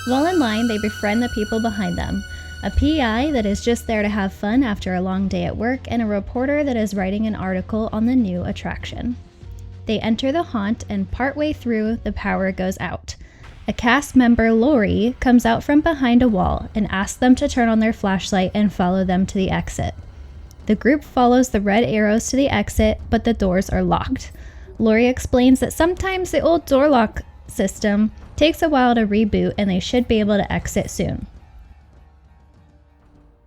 While in line, they befriend the people behind them. A PI that is just there to have fun after a long day at work, and a reporter that is writing an article on the new attraction. They enter the haunt, and partway through, the power goes out. A cast member, Lori, comes out from behind a wall and asks them to turn on their flashlight and follow them to the exit. The group follows the red arrows to the exit, but the doors are locked. Lori explains that sometimes the old door lock system takes a while to reboot, and they should be able to exit soon.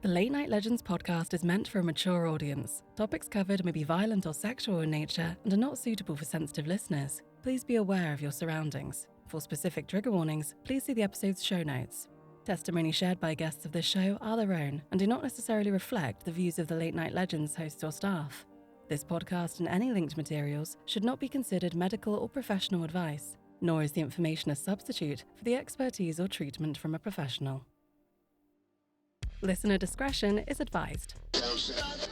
The Late Night Legends podcast is meant for a mature audience. Topics covered may be violent or sexual in nature and are not suitable for sensitive listeners. Please be aware of your surroundings. For specific trigger warnings, please see the episode's show notes. Testimony shared by guests of this show are their own and do not necessarily reflect the views of the Late Night Legends hosts or staff. This podcast and any linked materials should not be considered medical or professional advice, nor is the information a substitute for the expertise or treatment from a professional. Listener discretion is advised. Watch out.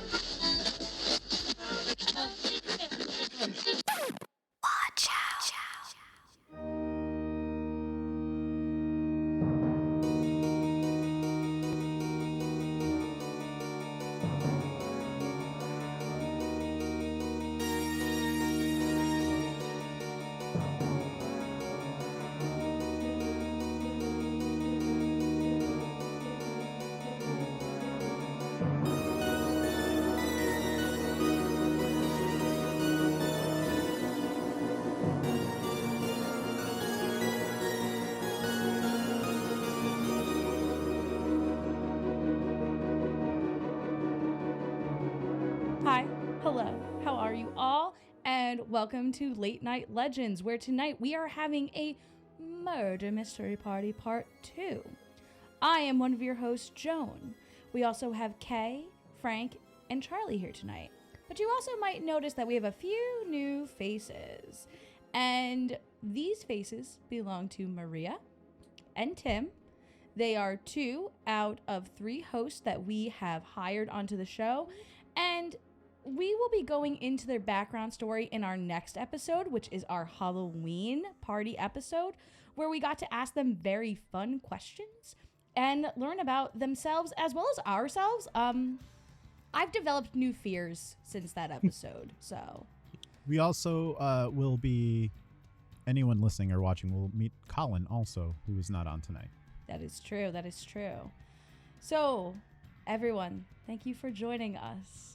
Hi, hello, how are you all? And welcome to Late Night Legends, where tonight we are having a murder mystery party part 2. I am one of your hosts, Joan. We also have Kay, Frank, and Charlie here tonight. But you also might notice that we have a few new faces. And these faces belong to Maria and Tim. They are 2 out of 3 hosts that we have hired onto the show. And we will be going into their background story in our next episode, which is our Halloween party episode, where we got to ask them very fun questions and learn about themselves as well as ourselves. I've developed new fears since that episode, so. We also will be, anyone listening or watching will meet Colin also, who is not on tonight. That is true. That is true. So, everyone, thank you for joining us.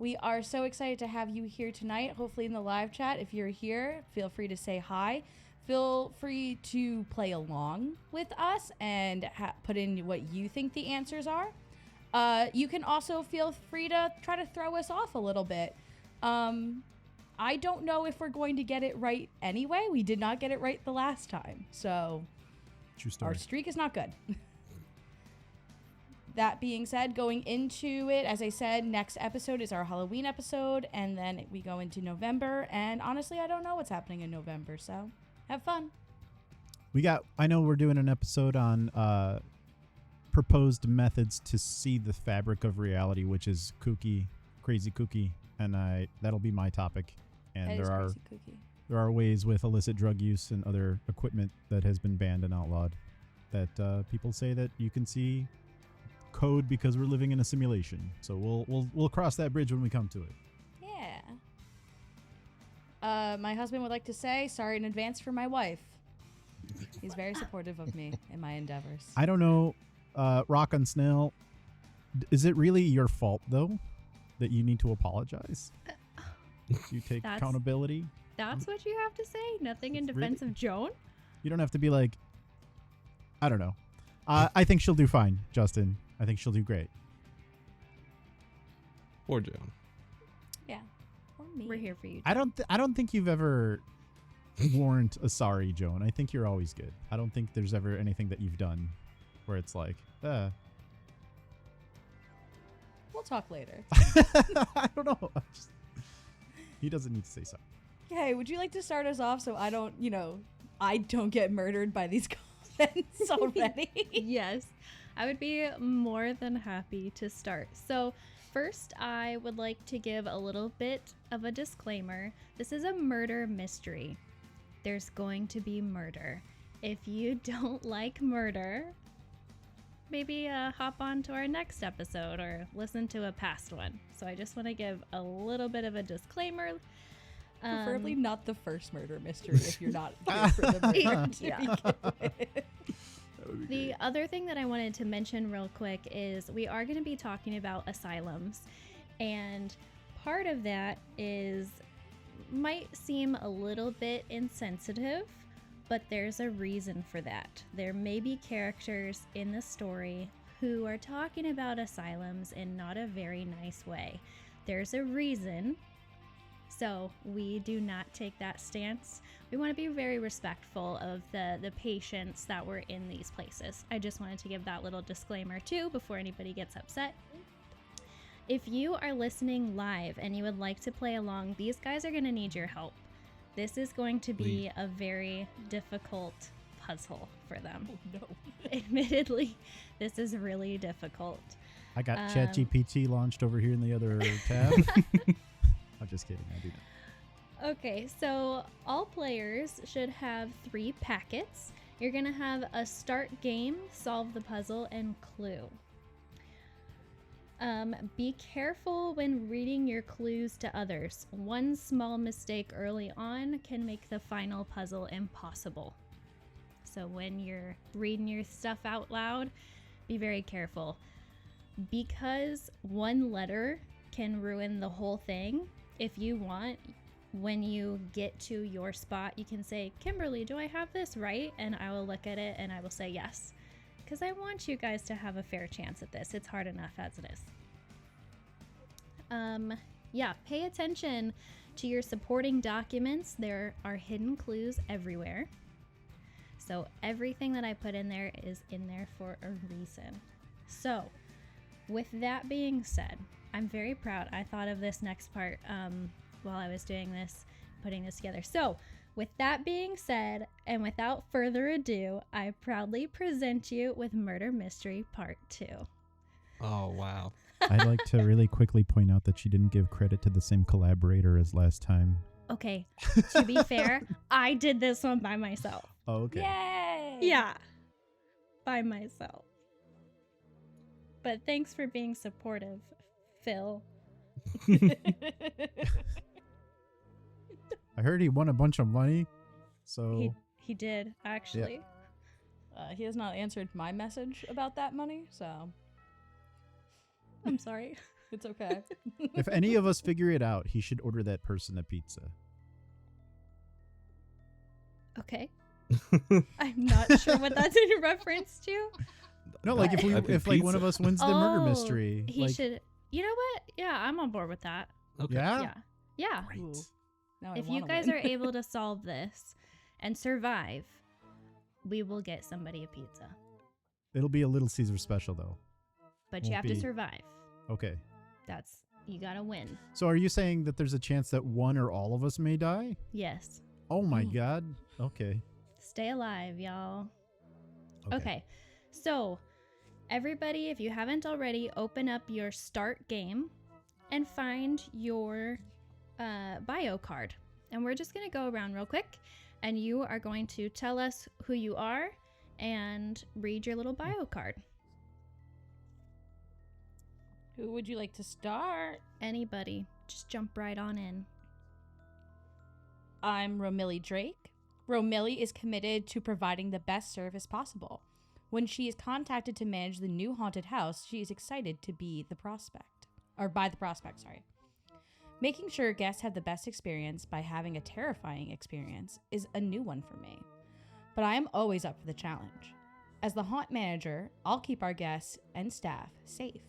We are so excited to have you here tonight, hopefully in the live chat. If you're here, feel free to say hi. Feel free to play along with us and put in what you think the answers are. You can also feel free to try to throw us off a little bit. I don't know if we're going to get it right anyway. We did not get it right the last time, so True story. Our streak is not good. That being said, going into it, as I said, next episode is our Halloween episode, and then we go into November, and honestly, I don't know what's happening in November, so have fun. I know we're doing an episode on proposed methods to see the fabric of reality, which is crazy kooky, and that'll be my topic. And there are ways with illicit drug use and other equipment that has been banned and outlawed that people say that you can see code because we're living in a simulation. So we'll cross that bridge when we come to it. Yeah. My husband would like to say sorry in advance for my wife. He's very supportive of me in my endeavors. I don't know, Rock on Snail, is it really your fault though that you need to apologize? You take accountability? That's what you have to say? Nothing in defense of Joan? You don't have to be like, I don't know. I think she'll do fine, Justin. I think she'll do great. Or Joan. Yeah. Or me. We're here for you. I don't think you've ever warned a sorry, Joan. I think you're always good. I don't think there's ever anything that you've done where it's like, We'll talk later. I don't know. He doesn't need to say sorry. Okay, would you like to start us off so I don't get murdered by these comments already? Yes, I would be more than happy to start. So first, I would like to give a little bit of a disclaimer. This is a murder mystery. There's going to be murder. if you don't like murder, maybe hop on to our next episode or listen to a past one. So I just want to give a little bit of a disclaimer. Preferably not the first murder mystery if you're not here for the murder to Yeah. begin with. The other thing that I wanted to mention real quick is we are going to be talking about asylums. And part of that might seem a little bit insensitive, but there's a reason for that. There may be characters in the story who are talking about asylums in not a very nice way. There's a reason. So we do not take that stance. We want to be very respectful of the patients that were in these places. I just wanted to give that little disclaimer too before anybody gets upset. If you are listening live and you would like to play along, these guys are going to need your help. This is going to be a very difficult puzzle for them. Oh, no. Admittedly, this is really difficult. I got ChatGPT launched over here in the other tab. I'm just kidding. I do not. Okay, so all players should have 3 packets. You're going to have a start game, solve the puzzle, and clue. Be careful when reading your clues to others. One small mistake early on can make the final puzzle impossible. So when you're reading your stuff out loud, be very careful. Because one letter can ruin the whole thing, if you want, when you get to your spot, you can say, Kimberly, do I have this right? And I will look at it and I will say yes. Because I want you guys to have a fair chance at this. It's hard enough as it is. Yeah, pay attention to your supporting documents. There are hidden clues everywhere. So everything that I put in there is in there for a reason. So with that being said, I'm very proud. I thought of this next part while I was doing this, putting this together. So with that being said, and without further ado, I proudly present you with Murder Mystery Part 2. Oh, wow. I'd like to really quickly point out that she didn't give credit to the same collaborator as last time. Okay, to be fair, I did this one by myself. Oh, okay. Yay! Yeah, by myself. But thanks for being supportive, Phil. I heard he won a bunch of money, so He did, actually. He has not answered my message about that money, so I'm sorry. it's okay. if any of us figure it out, he should order that person a pizza. Okay. I'm not sure what that's in reference to. No, like if I think like one pizza. of us wins the murder mystery, He like, should. You know what? Yeah, I'm on board with that. Okay. yeah, Yeah. Great. Ooh. Now I If you wanna guys win. are able to solve this and survive, we will get somebody a pizza. It'll be a Little Caesar special though. But you Won't have to be. survive. Okay. You gotta win. So are you saying that there's a chance that one or all of us may die? Yes. Oh my Mm. god. Okay. Stay alive, y'all. Okay. So, everybody, if you haven't already, open up your start game and find your bio card. And we're just going to go around real quick, and you are going to tell us who you are and read your little bio card. Who would you like to start? Anybody, just jump right on in. I'm Romilly Drake. Romilly is committed to providing the best service possible. When she is contacted to manage the new haunted house, she is excited to be the prospect. Or by the prospect, sorry. Making sure guests have the best experience by having a terrifying experience is a new one for me. But I am always up for the challenge. As the haunt manager, I'll keep our guests and staff safe.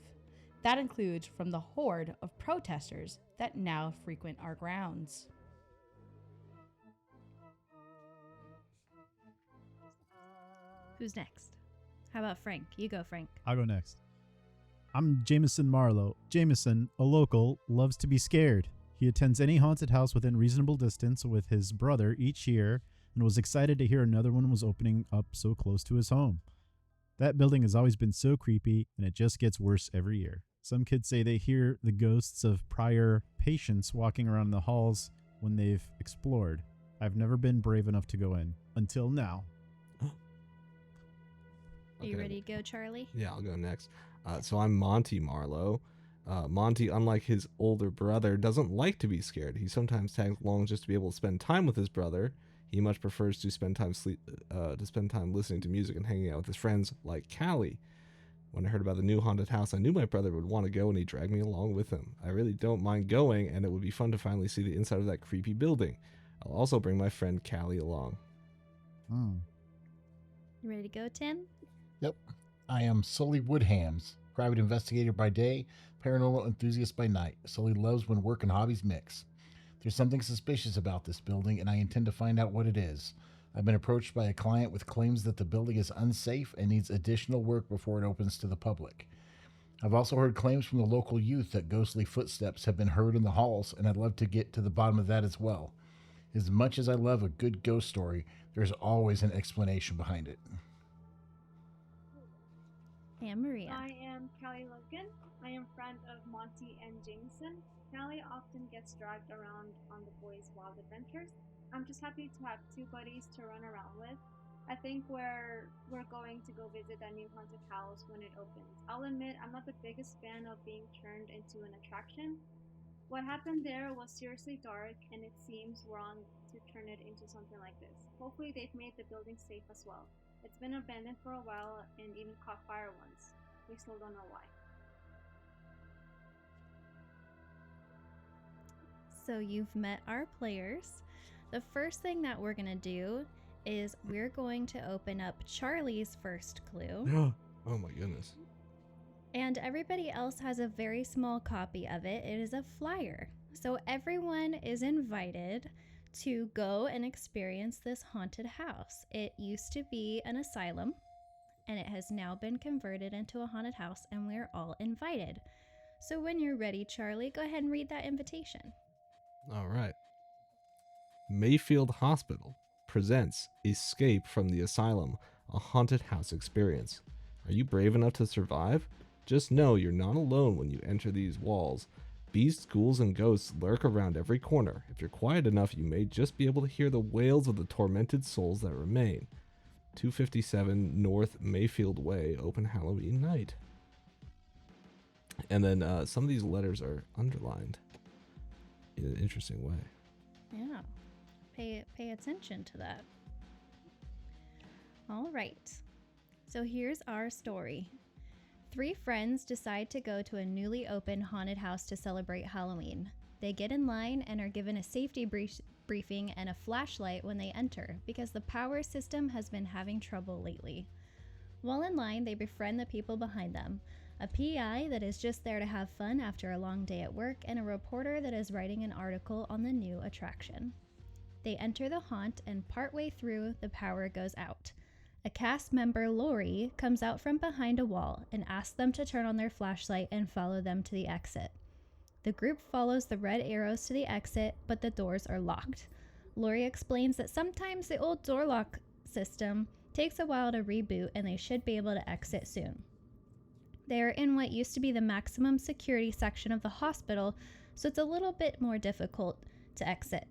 That includes from the horde of protesters that now frequent our grounds. Who's next? How about Frank? You go, Frank. I'll go next. I'm Jameson Marlowe. Jameson, a local, loves to be scared. He attends any haunted house within reasonable distance with his brother each year and was excited to hear another one was opening up so close to his home. That building has always been so creepy, and it just gets worse every year. Some kids say they hear the ghosts of prior patients walking around the halls when they've explored. I've never been brave enough to go in. Until now. Are you ready to go, Charlie? Yeah, I'll go next. So I'm Monty Marlowe. Monty, unlike his older brother, doesn't like to be scared. He sometimes tags along just to be able to spend time with his brother. He much prefers to spend time listening to music and hanging out with his friends like Callie. When I heard about the new haunted house, I knew my brother would want to go, and he dragged me along with him. I really don't mind going, and it would be fun to finally see the inside of that creepy building. I'll also bring my friend Callie along. You ready to go, Tim? Yep. I am Sully Woodhams, private investigator by day, paranormal enthusiast by night. Sully loves when work and hobbies mix. There's something suspicious about this building, and I intend to find out what it is. I've been approached by a client with claims that the building is unsafe and needs additional work before it opens to the public. I've also heard claims from the local youth that ghostly footsteps have been heard in the halls, and I'd love to get to the bottom of that as well. As much as I love a good ghost story, there's always an explanation behind it. And Maria. I am Callie Logan. I am friend of Monty and Jameson. Callie often gets dragged around on the boys' wild adventures. I'm just happy to have two buddies to run around with. I think we're going to go visit that new haunted house when it opens. I'll admit I'm not the biggest fan of being turned into an attraction. What happened there was seriously dark, and it seems wrong to turn it into something like this. Hopefully they've made the building safe as well. It's been abandoned for a while and even caught fire once. We still don't know why. So you've met our players. The first thing that we're going to do is we're going to open up Charlie's first clue. Oh my goodness. And everybody else has a very small copy of it. It is a flyer. So everyone is invited to go and experience this haunted house. It used to be an asylum, and it has now been converted into a haunted house, and we're all invited. So when you're ready, Charlie, go ahead and read that invitation. All right. Mayfield Hospital presents Escape from the Asylum, a haunted house experience. Are you brave enough to survive? Just know you're not alone when you enter these walls. Beasts, ghouls, and ghosts lurk around every corner. If you're quiet enough, you may just be able to hear the wails of the tormented souls that remain. 257 North Mayfield Way, open Halloween night. And then some of these letters are underlined in an interesting way. Yeah. Pay attention to that. All right. So here's our story. 3 friends decide to go to a newly opened haunted house to celebrate Halloween. They get in line and are given a safety briefing and a flashlight when they enter because the power system has been having trouble lately. While in line, they befriend the people behind them, a PI that is just there to have fun after a long day at work, and a reporter that is writing an article on the new attraction. They enter the haunt, and partway through, the power goes out. A cast member, Lori, comes out from behind a wall and asks them to turn on their flashlight and follow them to the exit. The group follows the red arrows to the exit, but the doors are locked. Lori explains that sometimes the old door lock system takes a while to reboot, and they should be able to exit soon. They are in what used to be the maximum security section of the hospital, so it's a little bit more difficult to exit.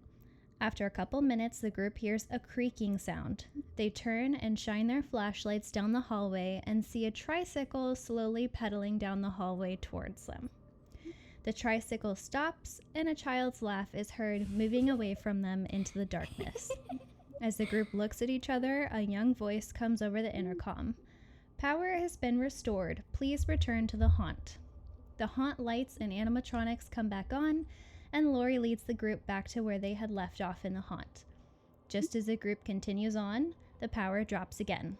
After a couple minutes, the group hears a creaking sound. They turn and shine their flashlights down the hallway and see a tricycle slowly pedaling down the hallway towards them. The tricycle stops, and a child's laugh is heard moving away from them into the darkness. As the group looks at each other, a young voice comes over the intercom. Power has been restored. Please return to the haunt. The haunt lights and animatronics come back on, and Lori leads the group back to where they had left off in the haunt. Just as the group continues on, the power drops again.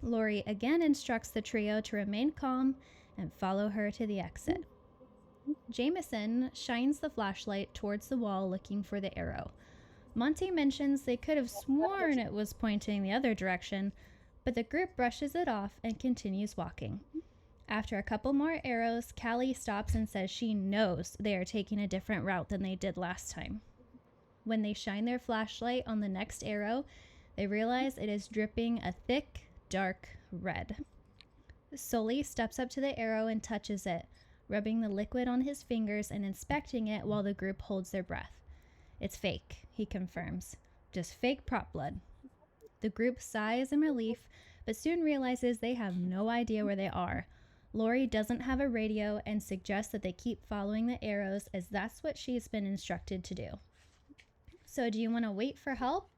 Lori again instructs the trio to remain calm and follow her to the exit. Jameson shines the flashlight towards the wall looking for the arrow. Monty mentions they could have sworn it was pointing the other direction, but the group brushes it off and continues walking. After a couple more arrows, Callie stops and says she knows they are taking a different route than they did last time. When they shine their flashlight on the next arrow, they realize it is dripping a thick, dark red. Sully steps up to the arrow and touches it, rubbing the liquid on his fingers and inspecting it while the group holds their breath. It's fake, he confirms. Just fake prop blood. The group sighs in relief, but soon realizes they have no idea where they are. Lori doesn't have a radio and suggests that they keep following the arrows as that's what she's been instructed to do. So do you want to wait for help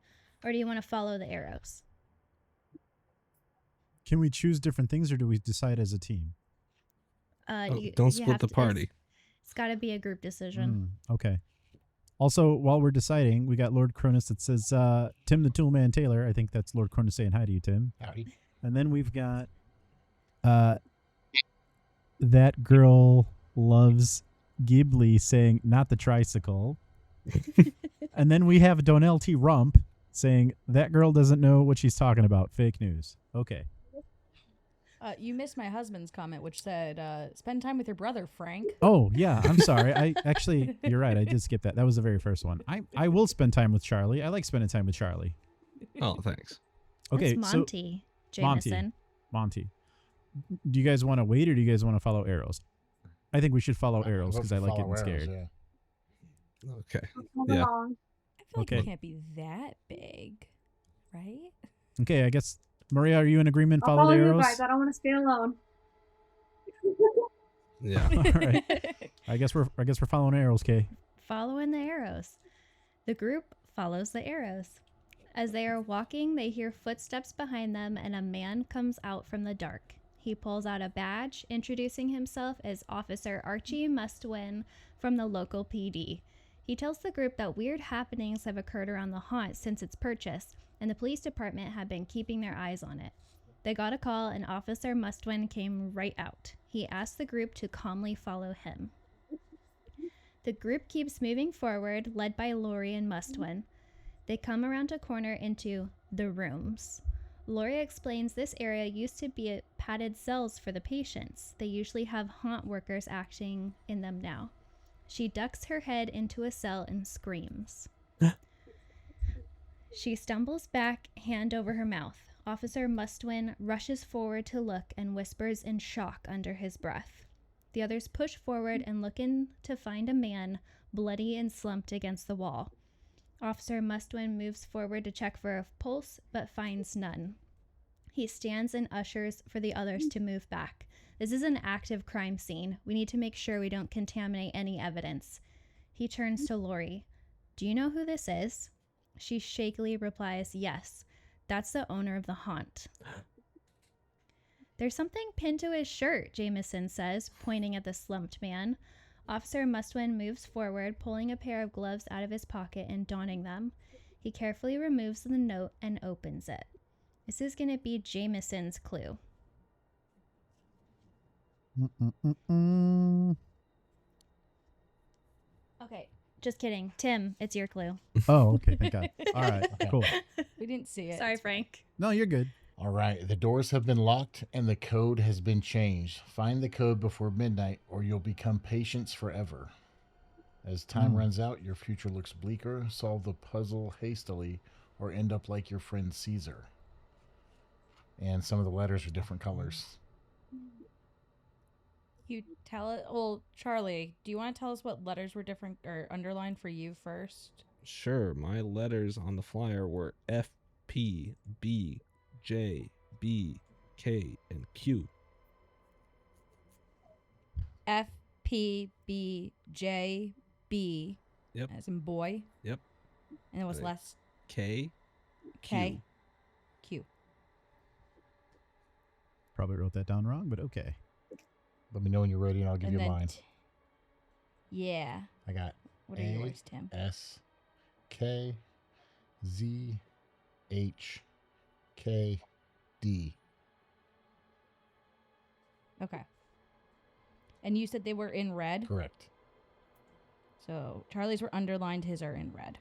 or do you want to follow the arrows? Can we choose different things or do we decide as a team? Don't split the party. It's got to be a group decision. Okay. Also, while we're deciding, we got Lord Cronus that says, Tim the Toolman Taylor. I think that's Lord Cronus saying hi to you, Tim. Howdy. And then we've got that girl loves Ghibli saying, not the tricycle. And then we have Donnell T. Rump saying, that girl doesn't know what she's talking about. Fake news. Okay. You missed my husband's comment, which said, spend time with your brother, Frank. Oh, yeah. I'm sorry. I actually, you're right. I did skip that. That was the very first one. I will spend time with Charlie. I like spending time with Charlie. Oh, thanks. Okay. That's Monty Jameson. Monty. Do you guys want to wait or do you guys want to follow arrows? I think we should follow arrows because I like getting scared. Yeah. Okay. Hold Yeah. along. I feel like Okay. it can't be that big, right? Okay. I guess, Maria, are you in agreement? I'll Follow follow the you arrows? guys. I don't want to stay alone. Yeah. All right. I guess we're following arrows, Kay. Following the arrows. The group follows the arrows. As they are walking, they hear footsteps behind them and a man comes out from the dark. He pulls out a badge, introducing himself as Officer Archie Mustwin from the local PD. He tells the group that weird happenings have occurred around the haunt since its purchase, and the police department had been keeping their eyes on it. They got a call and Officer Mustwin came right out. He asked the group to calmly follow him. The group keeps moving forward, led by Lori and Mustwin. They come around a corner into the rooms. Lori explains this area used to be padded cells for the patients. They usually have haunt workers acting in them now. She ducks her head into a cell and screams. She stumbles back, hand over her mouth. Officer Mustwin rushes forward to look and whispers in shock under his breath. The others push forward and look in to find a man, bloody and slumped against the wall. Officer Mustwin moves forward to check for a pulse, but finds none. He stands and ushers for the others to move back. This is an active crime scene. We need to make sure we don't contaminate any evidence. He turns to Lori. Do you know who this is? She shakily replies, yes. That's the owner of the haunt. There's something pinned to his shirt, Jameson says, pointing at the slumped man. Officer Mustwin moves forward, pulling a pair of gloves out of his pocket and donning them. He carefully removes the note and opens it. This is going to be Jameson's clue. Okay, just kidding. Tim, it's your clue. Oh, okay. Thank God. All right. Cool. We didn't see it. Sorry, Frank. No, you're good. All right. The doors have been locked and the code has been changed. Find the code before midnight or you'll become patients forever. As time runs out, your future looks bleaker. Solve the puzzle hastily or end up like your friend Caesar. And some of the letters are different colors. You tell it. Well, Charlie, do you want to tell us what letters were different or underlined for you first? Sure. My letters on the flyer were F, P, B, J, B, K, and Q. F, P, B, J, B. Yep. As in boy. Yep. And it was Right. less K, K, Q. Probably wrote that down wrong, but okay. Let me know when you're ready and I'll give And you then mine. Yeah. I got What are A, yours, Tim? S, K, Z, H, K, D. Okay. And you said they were in red? Correct. So Charlie's were underlined, his are in red.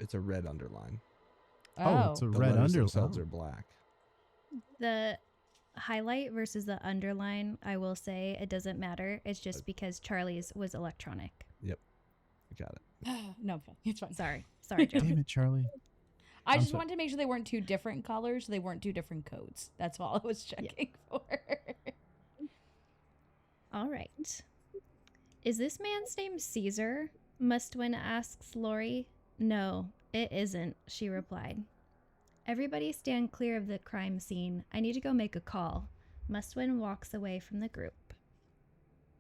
It's a red underline. Oh, it's a The red letters underline. themselves are black. The highlight versus the underline, I will say it doesn't matter. It's just because Charlie's was electronic. Yep. I got it. No, it's fine. Sorry, Joe. Damn it, Charlie. I I'm just so- wanted to make sure they weren't two different colors. They weren't two different codes. That's all I was checking for. All right. Is this man's name Caesar? Mustwin asks Lori. No, it isn't, she replied. Everybody stand clear of the crime scene. I need to go make a call. Mustwin walks away from the group.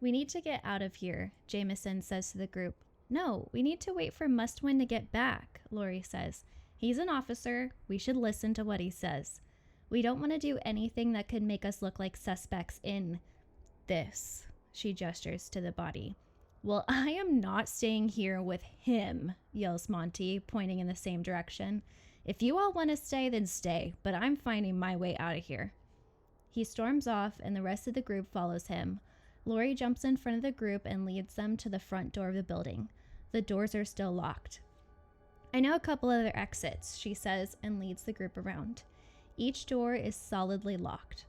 We need to get out of here, Jameson says to the group. No, we need to wait for Mustwin to get back, Lori says. He's an officer. We should listen to what he says. We don't want to do anything that could make us look like suspects in this. She gestures to the body. Well, I am not staying here with him, yells Monty, pointing in the same direction. If you all want to stay, then stay, but I'm finding my way out of here. He storms off, and the rest of the group follows him. Lori jumps in front of the group and leads them to the front door of the building. The doors are still locked. I know a couple other exits, she says, and leads the group around. Each door is solidly locked.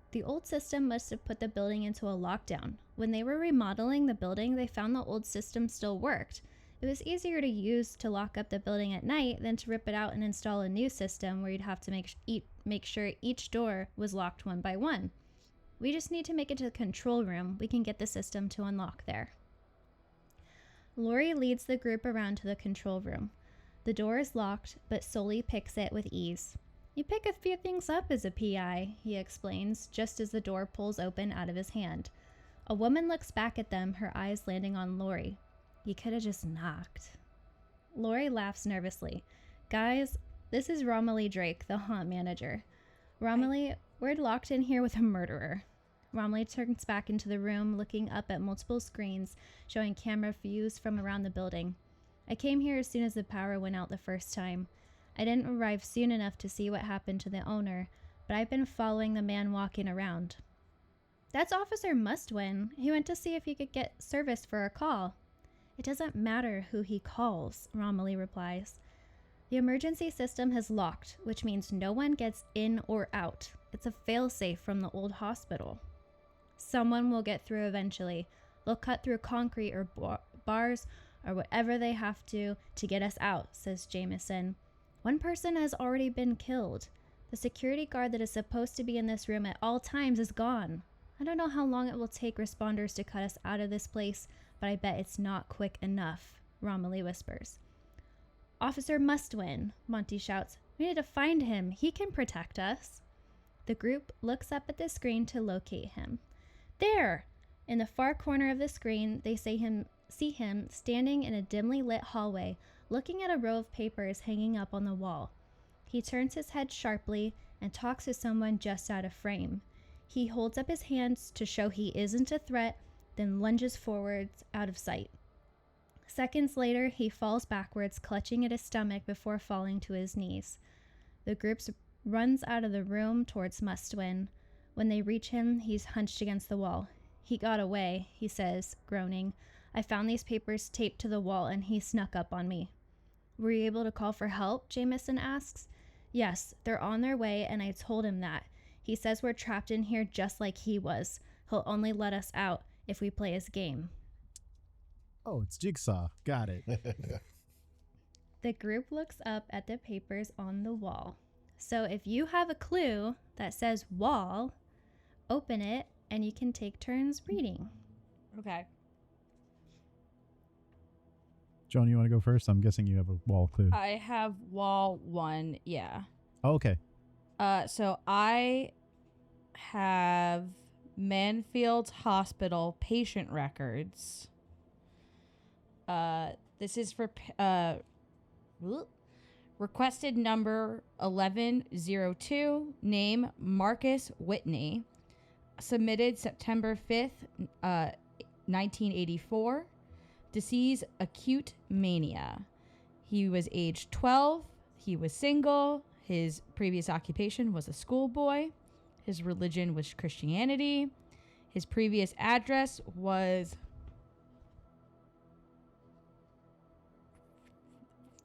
The old system must have put the building into a lockdown. When they were remodeling the building, they found the old system still worked. It was easier to use to lock up the building at night than to rip it out and install a new system where you'd have to make sure each door was locked one by one. We just need to make it to the control room. We can get the system to unlock there. Lori leads the group around to the control room. The door is locked, but Sully picks it with ease. You pick a few things up as a PI, he explains, just as the door pulls open out of his hand. A woman looks back at them, her eyes landing on Lori. You could have just knocked. Lori laughs nervously. Guys, this is Romilly Drake, the haunt manager. Romilly, we're locked in here with a murderer. Romilly turns back into the room, looking up at multiple screens, showing camera views from around the building. I came here as soon as the power went out the first time. I didn't arrive soon enough to see what happened to the owner, but I've been following the man walking around. That's Officer Mustwin. He went to see if he could get service for a call. It doesn't matter who he calls, Romilly replies. The emergency system has locked, which means no one gets in or out. It's a failsafe from the old hospital. Someone will get through eventually. They'll cut through concrete or bars or whatever they have to get us out, says Jameson. One person has already been killed. The security guard that is supposed to be in this room at all times is gone. I don't know how long it will take responders to cut us out of this place, but I bet it's not quick enough, Romilly whispers. Officer Mustwin, Monty shouts. We need to find him. He can protect us. The group looks up at the screen to locate him. There! In the far corner of the screen, they see him standing in a dimly lit hallway, looking at a row of papers hanging up on the wall. He turns his head sharply and talks to someone just out of frame. He holds up his hands to show he isn't a threat, then lunges forwards out of sight. Seconds later, he falls backwards, clutching at his stomach before falling to his knees. The group runs out of the room towards Mustwin. When they reach him, he's hunched against the wall. He got away, he says, groaning. I found these papers taped to the wall and he snuck up on me. Were you able to call for help? Jameson asks. Yes, they're on their way and I told him that. He says we're trapped in here just like he was. He'll only let us out if we play his game. Oh, it's Jigsaw. Got it. The group looks up at the papers on the wall. So if you have a clue that says wall, open it and you can take turns reading. Okay. Joan, you want to go first? I'm guessing you have a wall clue. I have wall 1, yeah. Oh, okay. So I have Manfield Hospital patient records. This is for requested number 1102, name Marcus Whitney, submitted September 5th, 1984, disease acute mania. He was age 12, he was single, his previous occupation was a schoolboy, his religion was Christianity, his previous address was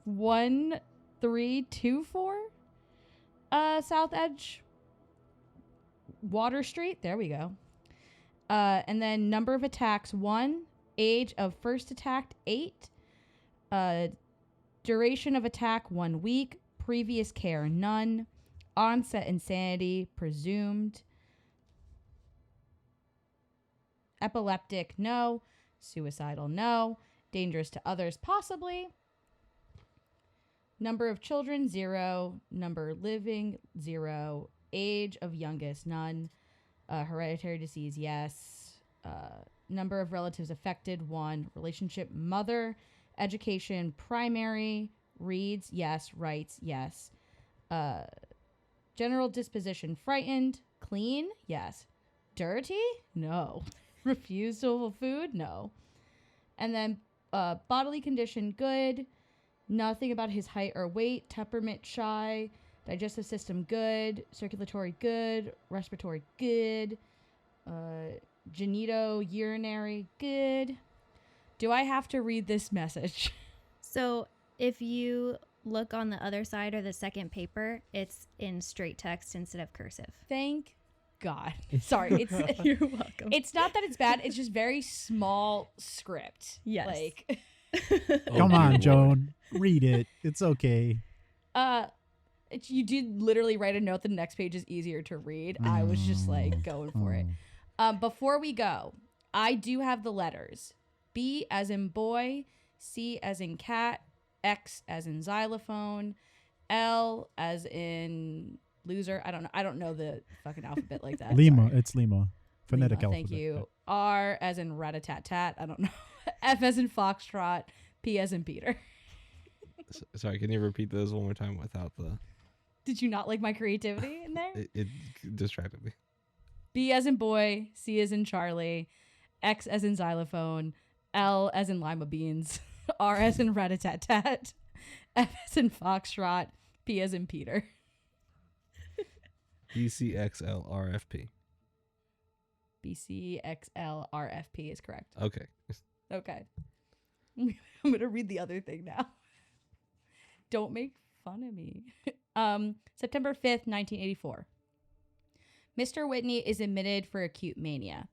1324 South Edge Water Street. There we go. And then number of attacks 1, age of first attack 8, duration of attack 1 week, previous care none, onset insanity presumed, epileptic no, suicidal no, dangerous to others possibly. Number of children, 0. Number living, 0. Age of youngest, none. Hereditary disease, yes. Number of relatives affected, 1. Relationship, mother. Education, primary. Reads, yes. Writes, yes. General disposition, frightened. Clean, yes. Dirty, no. Refusal of food, no. And then bodily condition, good. Nothing about his height or weight. Temperament, shy. Digestive system, good. Circulatory, good. Respiratory, good. Genito-urinary, good. Do I have to read this message? So if you look on the other side or the second paper, it's in straight text instead of cursive. Thank God. Sorry. You're welcome. It's not that it's bad. It's just very small script. Yes. Like, Come on, Joan. Read it. It's okay. you did literally write a note. The next page is easier to read. I was just like going for it. Before we go, I do have the letters. B as in boy, C as in cat, X as in xylophone, L as in loser. I don't know the fucking alphabet like that. Lima. Sorry. It's Lima. Phonetic Lima, alphabet. thank you. R as in rat-a-tat-tat. I don't know. F as in foxtrot. P as in Peter. Sorry, can you repeat those one more time without the... Did you not like my creativity in there? It distracted me. B as in boy, C as in Charlie, X as in xylophone, L as in lima beans, R as in rat-a-tat-tat, F as in foxtrot, P as in Peter. BCXLRFP. BCXLRFP is correct. Okay. Okay. I'm going to read the other thing now. Don't make fun of me. September 5th, 1984. Mr. Whitney is admitted for acute mania.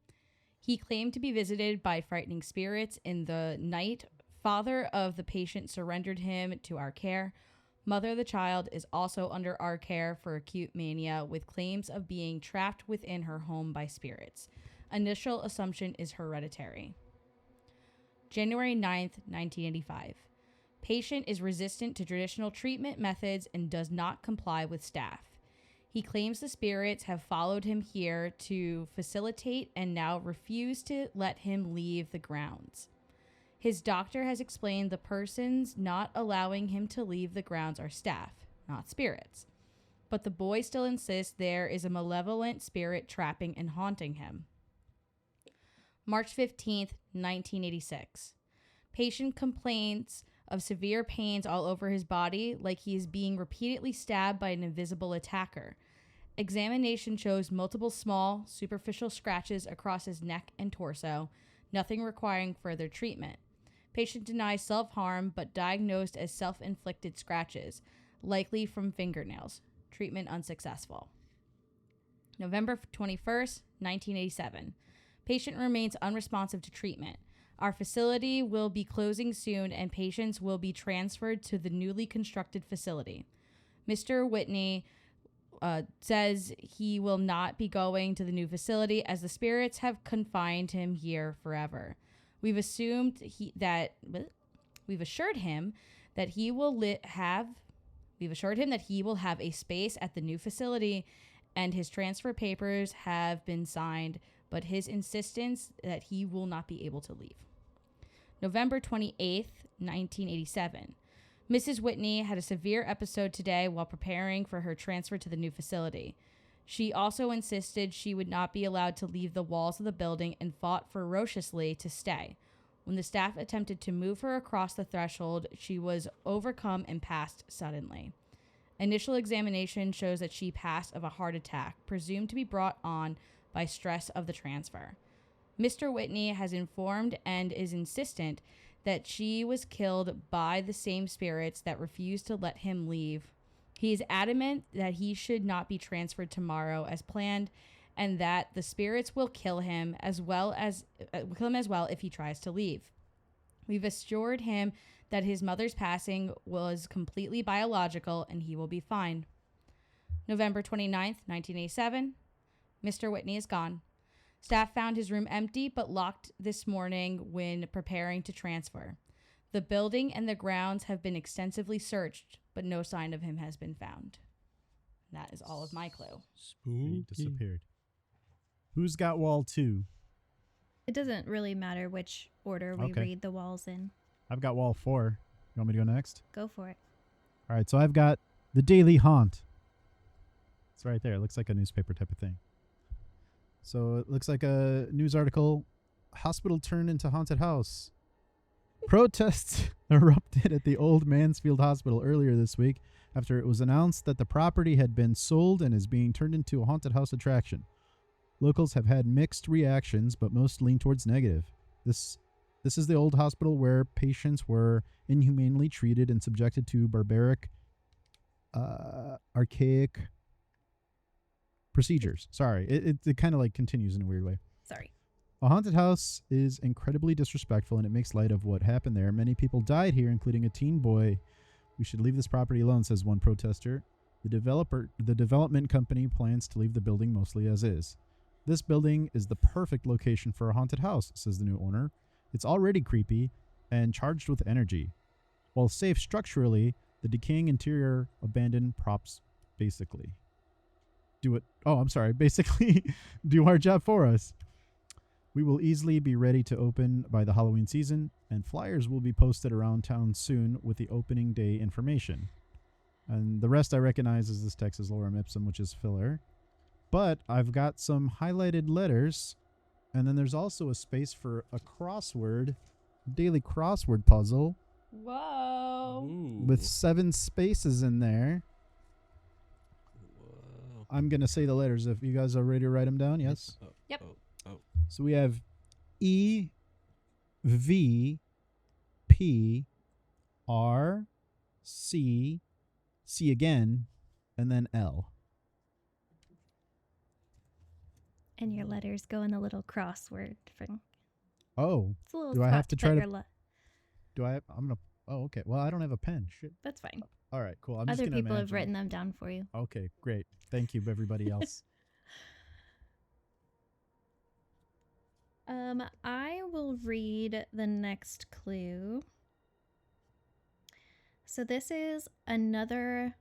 He claimed to be visited by frightening spirits in the night. Father of the patient surrendered him to our care. Mother of the child is also under our care for acute mania with claims of being trapped within her home by spirits. Initial assumption is hereditary. January 9th, 1985. Patient is resistant to traditional treatment methods and does not comply with staff. He claims the spirits have followed him here to facilitate and now refuse to let him leave the grounds. His doctor has explained the persons not allowing him to leave the grounds are staff, not spirits. But the boy still insists there is a malevolent spirit trapping and haunting him. March 15th, 1986. Patient complains of severe pains all over his body, like he is being repeatedly stabbed by an invisible attacker. Examination shows multiple small, superficial scratches across his neck and torso, nothing requiring further treatment. Patient denies self-harm, but diagnosed as self-inflicted scratches, likely from fingernails. Treatment unsuccessful. November 21st, 1987. Patient remains unresponsive to treatment. Our facility will be closing soon and patients will be transferred to the newly constructed facility. Mr. Whitney says he will not be going to the new facility as the spirits have confined him here forever. We've assured him that he will have a space at the new facility and his transfer papers have been signed, but his insistence that he will not be able to leave. November 28th, 1987. Mrs. Whitney had a severe episode today while preparing for her transfer to the new facility. She also insisted she would not be allowed to leave the walls of the building and fought ferociously to stay. When the staff attempted to move her across the threshold, she was overcome and passed suddenly. Initial examination shows that she passed of a heart attack, presumed to be brought on by stress of the transfer. Mr. Whitney has informed and is insistent that she was killed by the same spirits that refused to let him leave. He is adamant that he should not be transferred tomorrow as planned and that the spirits will kill him as well if he tries to leave. We've assured him that his mother's passing was completely biological and he will be fine. November 29th, 1987. Mr. Whitney is gone. Staff found his room empty but locked this morning when preparing to transfer. The building and the grounds have been extensively searched, but no sign of him has been found. That is all of my clue. He disappeared. Who's got wall 2? It doesn't really matter which order we Okay. read the walls in. I've got wall 4. You want me to go next? Go for it. All right, so I've got the Daily Haunt. It's right there. It looks like a newspaper type of thing. So it looks like a news article. Hospital turned into haunted house. Protests erupted at the old Mansfield Hospital earlier this week after it was announced that the property had been sold and is being turned into a haunted house attraction. Locals have had mixed reactions, but most lean towards negative. This is the old hospital where patients were inhumanely treated and subjected to barbaric, archaic procedures. Sorry, it kind of like continues in a weird way. Sorry. A haunted house is incredibly disrespectful, and it makes light of what happened there. Many people died here, including a teen boy. We should leave this property alone, says one protester. The development company plans to leave the building mostly as is. This building is the perfect location for a haunted house, says the new owner. It's already creepy and charged with energy. While safe structurally, the decaying interior abandoned props basically do our job for us. We will easily be ready to open by the Halloween season, and flyers will be posted around town soon with the opening day information. And the rest I recognize as this text is lorem ipsum, which is filler. But I've got some highlighted letters, and then there's also a space for a crossword, daily crossword puzzle Whoa. with 7 spaces in there. Whoa. I'm going to say the letters if you guys are ready to write them down. Yes? Yep. So we have E, V, P, R, C, C again, and then L. And your letters go in the little crossword thing. Oh, It's a little do I have to try to? I'm gonna. Oh, okay. Well, I don't have a pen. Shit. That's fine. All right, cool. I'm just Other gonna people have imagine. written them down for you. Okay, great. Thank you, everybody else. I will read the next clue. So this is another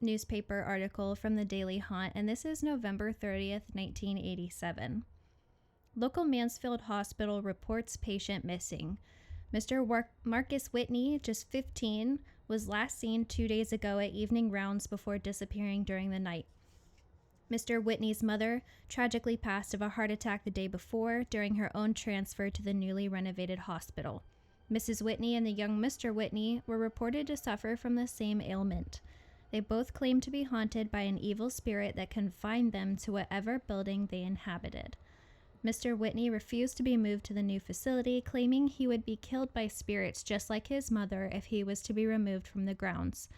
newspaper article from the Daily Haunt, and this is November 30th, 1987. Local Mansfield Hospital reports patient missing. Mr. Marcus Whitney, just 15, was last seen 2 days ago at evening rounds before disappearing during the night. Mr. Whitney's mother tragically passed of a heart attack the day before during her own transfer to the newly renovated hospital. Mrs. Whitney and the young Mr. Whitney were reported to suffer from the same ailment. They both claimed to be haunted by an evil spirit that confined them to whatever building they inhabited. Mr. Whitney refused to be moved to the new facility, claiming he would be killed by spirits just like his mother if he was to be removed from the grounds.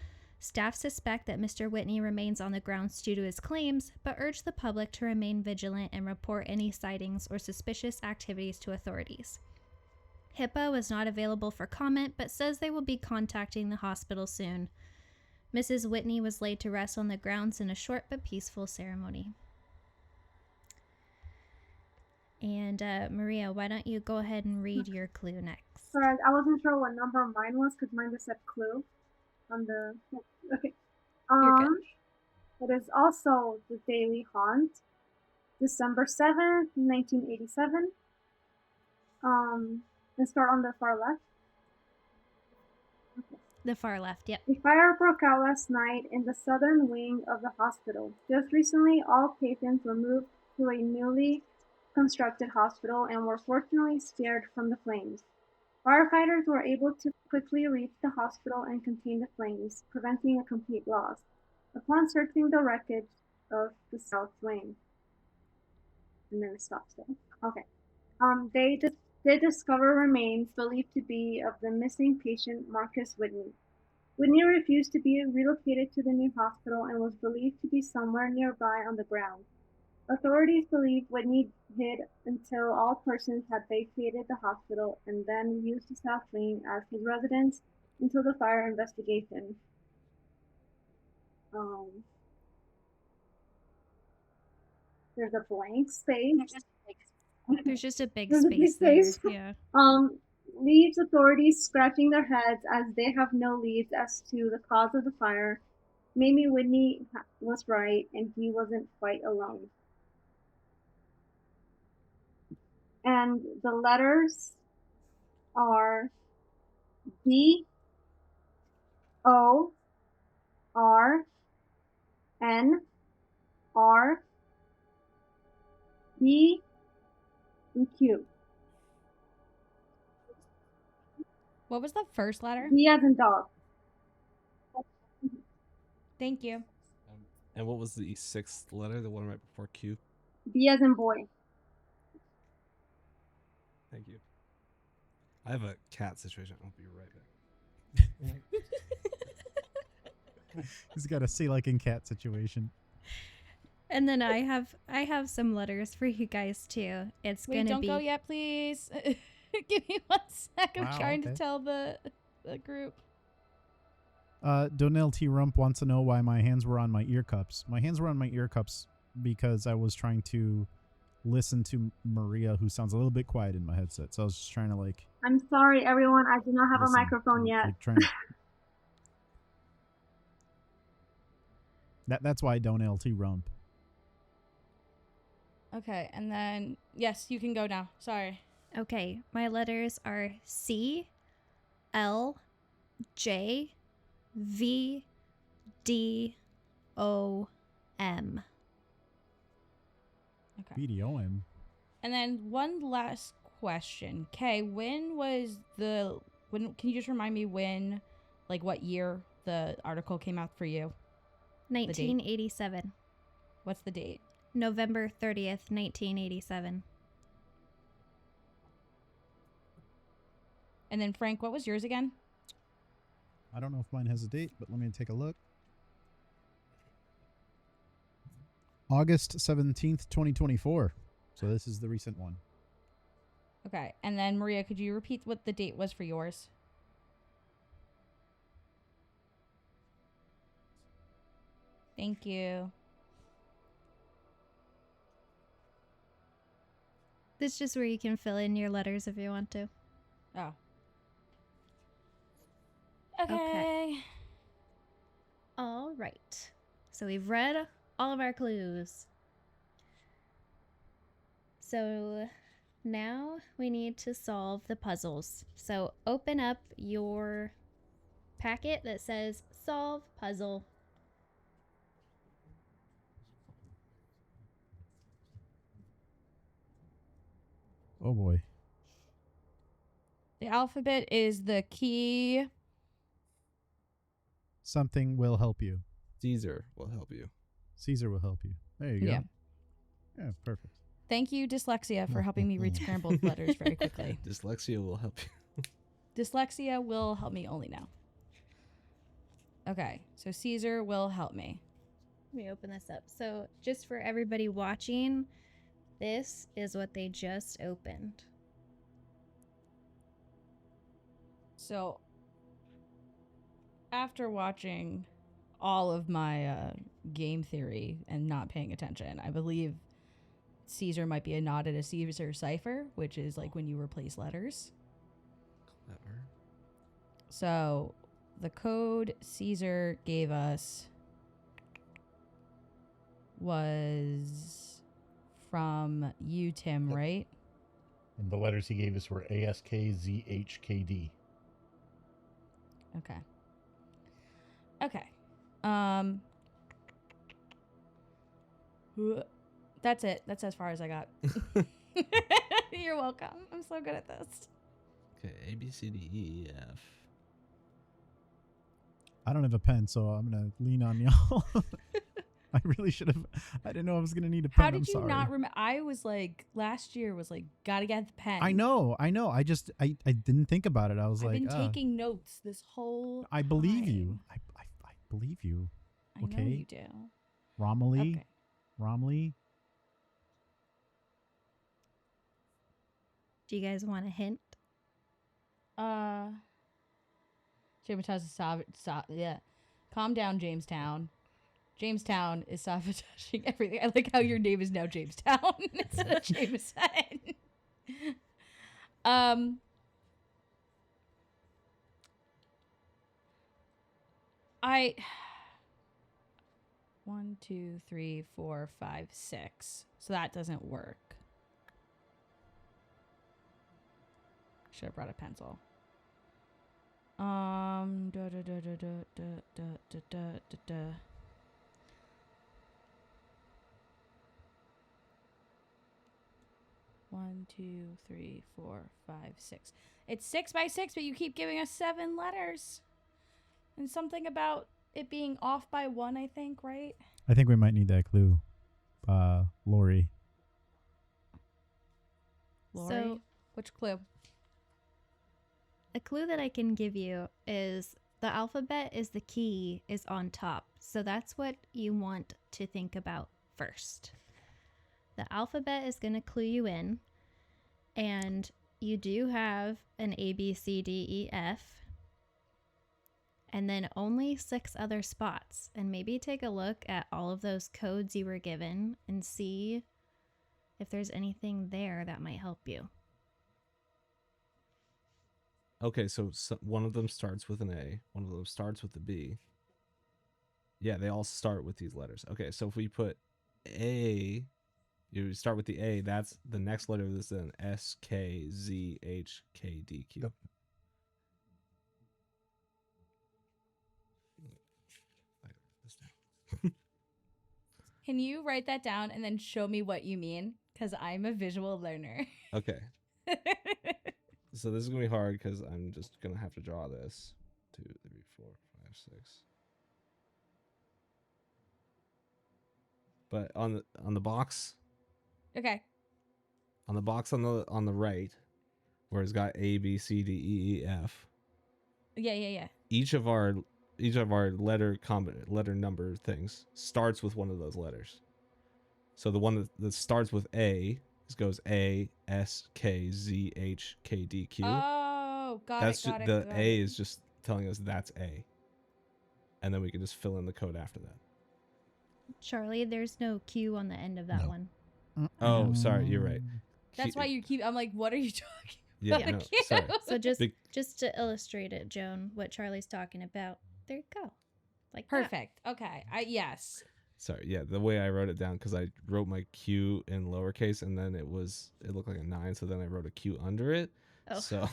Staff suspect that Mr. Whitney remains on the grounds due to his claims, but urge the public to remain vigilant and report any sightings or suspicious activities to authorities. HIPAA was not available for comment, but says they will be contacting the hospital soon. Mrs. Whitney was laid to rest on the grounds in a short but peaceful ceremony. And Maria, why don't you go ahead and read your clue next? Sorry, I wasn't sure what number mine was because mine just said clue on the. Okay. You're good. It is also the Daily Haunt, December 7th, 1987. Let's start on the far left. Okay. The far left, yep. A fire broke out last night in the southern wing of the hospital. Just recently, all patients were moved to a newly constructed hospital and were fortunately spared from the flames. Firefighters were able to quickly reach the hospital and contain the flames, preventing a complete loss. Upon searching the wreckage of the south wing, and then it stops there. Okay. They discover remains believed to be of the missing patient Marcus Whitney. Whitney refused to be relocated to the new hospital and was believed to be somewhere nearby on the ground. Authorities believe Whitney hid until all persons had vacated the hospital and then used the south wing as his residence until the fire investigation. There's a blank space. There's just a big There's a big space there. space. Yeah. leaves authorities scratching their heads as they have no leads as to the cause of the fire. Maybe Whitney was right and he wasn't quite alone. And the letters are D O R N R B and Q. What was the first letter? D as in dog. Thank you. And what was the sixth letter, the one right before Q? B as in boy. Thank you. I have a cat situation. I'll be right back. He's got a sea like in cat situation. And then I have some letters for you guys too. It's Wait, gonna don't be go yet, please. Give me 1 sec. I'm Wow, trying to okay. tell the group. Donnell T. Rump wants to know why my hands were on my ear cups. My hands were on my ear cups because I was trying to listen to Maria, who sounds a little bit quiet in my headset. So I was just trying to like. I'm sorry, everyone. I do not have listen, a microphone yet. Like, trying to... That's why Donnell T. Rump. Okay, and then yes, you can go now. Sorry. Okay, my letters are C, L, J, V, D, O, M. Okay. BDOM. And then one last question. Okay, when can you just remind me when, like what year the article came out for you? 1987. What's the date? November 30th, 1987. And then Frank, what was yours again? I don't know if mine has a date, but let me take a look. August 17th, 2024. So this is the recent one. Okay, and then Maria, could you repeat what the date was for yours? Thank you. This is just where you can fill in your letters if you want to. Oh. Okay. All right. So we've read all of our clues. So now we need to solve the puzzles. So open up your packet that says solve puzzle. Oh boy. The alphabet is the key. Something will help you. Caesar will help you. Caesar will help you. There you go. Yeah. Yeah, perfect. Thank you, Dyslexia, for helping me read scrambled letters very quickly. Dyslexia will help you. Dyslexia will help me only now. Okay, so Caesar will help me. Let me open this up. So just for everybody watching, this is what they just opened. So after watching all of my game theory and not paying attention, I believe Caesar might be a nod at a Caesar cipher, which is like when you replace letters. Clever. So the code Caesar gave us was from you, Tim, right? And the letters he gave us were ASKZHKD. Okay. Okay. That's it. That's as far as I got. You're welcome. I'm so good at this. Okay, A, B, C, D, E, F. I don't have a pen, so I'm going to lean on y'all. I really should have. I didn't know I was going to need a pen. How did I'm you sorry. not remember? I was like, last year was like, gotta get the pen. I know. I just, I didn't think about it. I was I've like, been taking notes this whole I believe time. you. I believe you. I know Okay. you do. Romilly. Okay. Romilly. Do you guys want a hint? Jamestown is yeah. Calm down, Jamestown. Jamestown is sabotaging everything. I like how your name is now Jamestown instead of Jameson. 1, 2, 3, 4, 5, 6. So that doesn't work. Should have brought a pencil. Da, da, da, da, da, da, da, da, da, da, da. One, 2, 3, 4, 5, 6. It's 6 by 6, but you keep giving us 7 letters. And something about it being off by 1, I think, right? I think we might need that clue. Lori. Lori? So, Which clue? a clue that I can give you is the alphabet is the key is on top. So that's what you want to think about first. The alphabet is going to clue you in, and you do have an A, B, C, D, E, F, and then only 6 other spots. And maybe take a look at all of those codes you were given and see if there's anything there that might help you. Okay, so one of them starts with an A, one of them starts with a B. Yeah, they all start with these letters. Okay, so if we put A, you start with the A, that's the next letter of this, then S, K, Z, H, K, D, Q. Yep. Can you write that down and then show me what you mean? Because I'm a visual learner. Okay. So this is going to be hard because I'm just going to have to draw this. 2, 3, 4, 5, 6. But on the box, Okay. on the box on the right, where it's got A, B, C, D, E, E, F. Yeah. Each of our letter number things starts with one of those letters. So the one that starts with A goes A, S, K, Z, H, K, D, Q. Oh, got it. The A is just telling us that's A. And then we can just fill in the code after that. Charlie, there's no Q on the end of that No. one. Oh, sorry, you're right. That's why you keep. I'm like, what are you talking Yeah, about? no, sorry. So Big- just to illustrate it, Joan, what Charlie's talking about. There you go. Like that. Perfect. Okay. Yes. Sorry, yeah, the way I wrote it down, because I wrote my Q in lowercase, and then it looked like a 9, so then I wrote a Q under it. Oh. So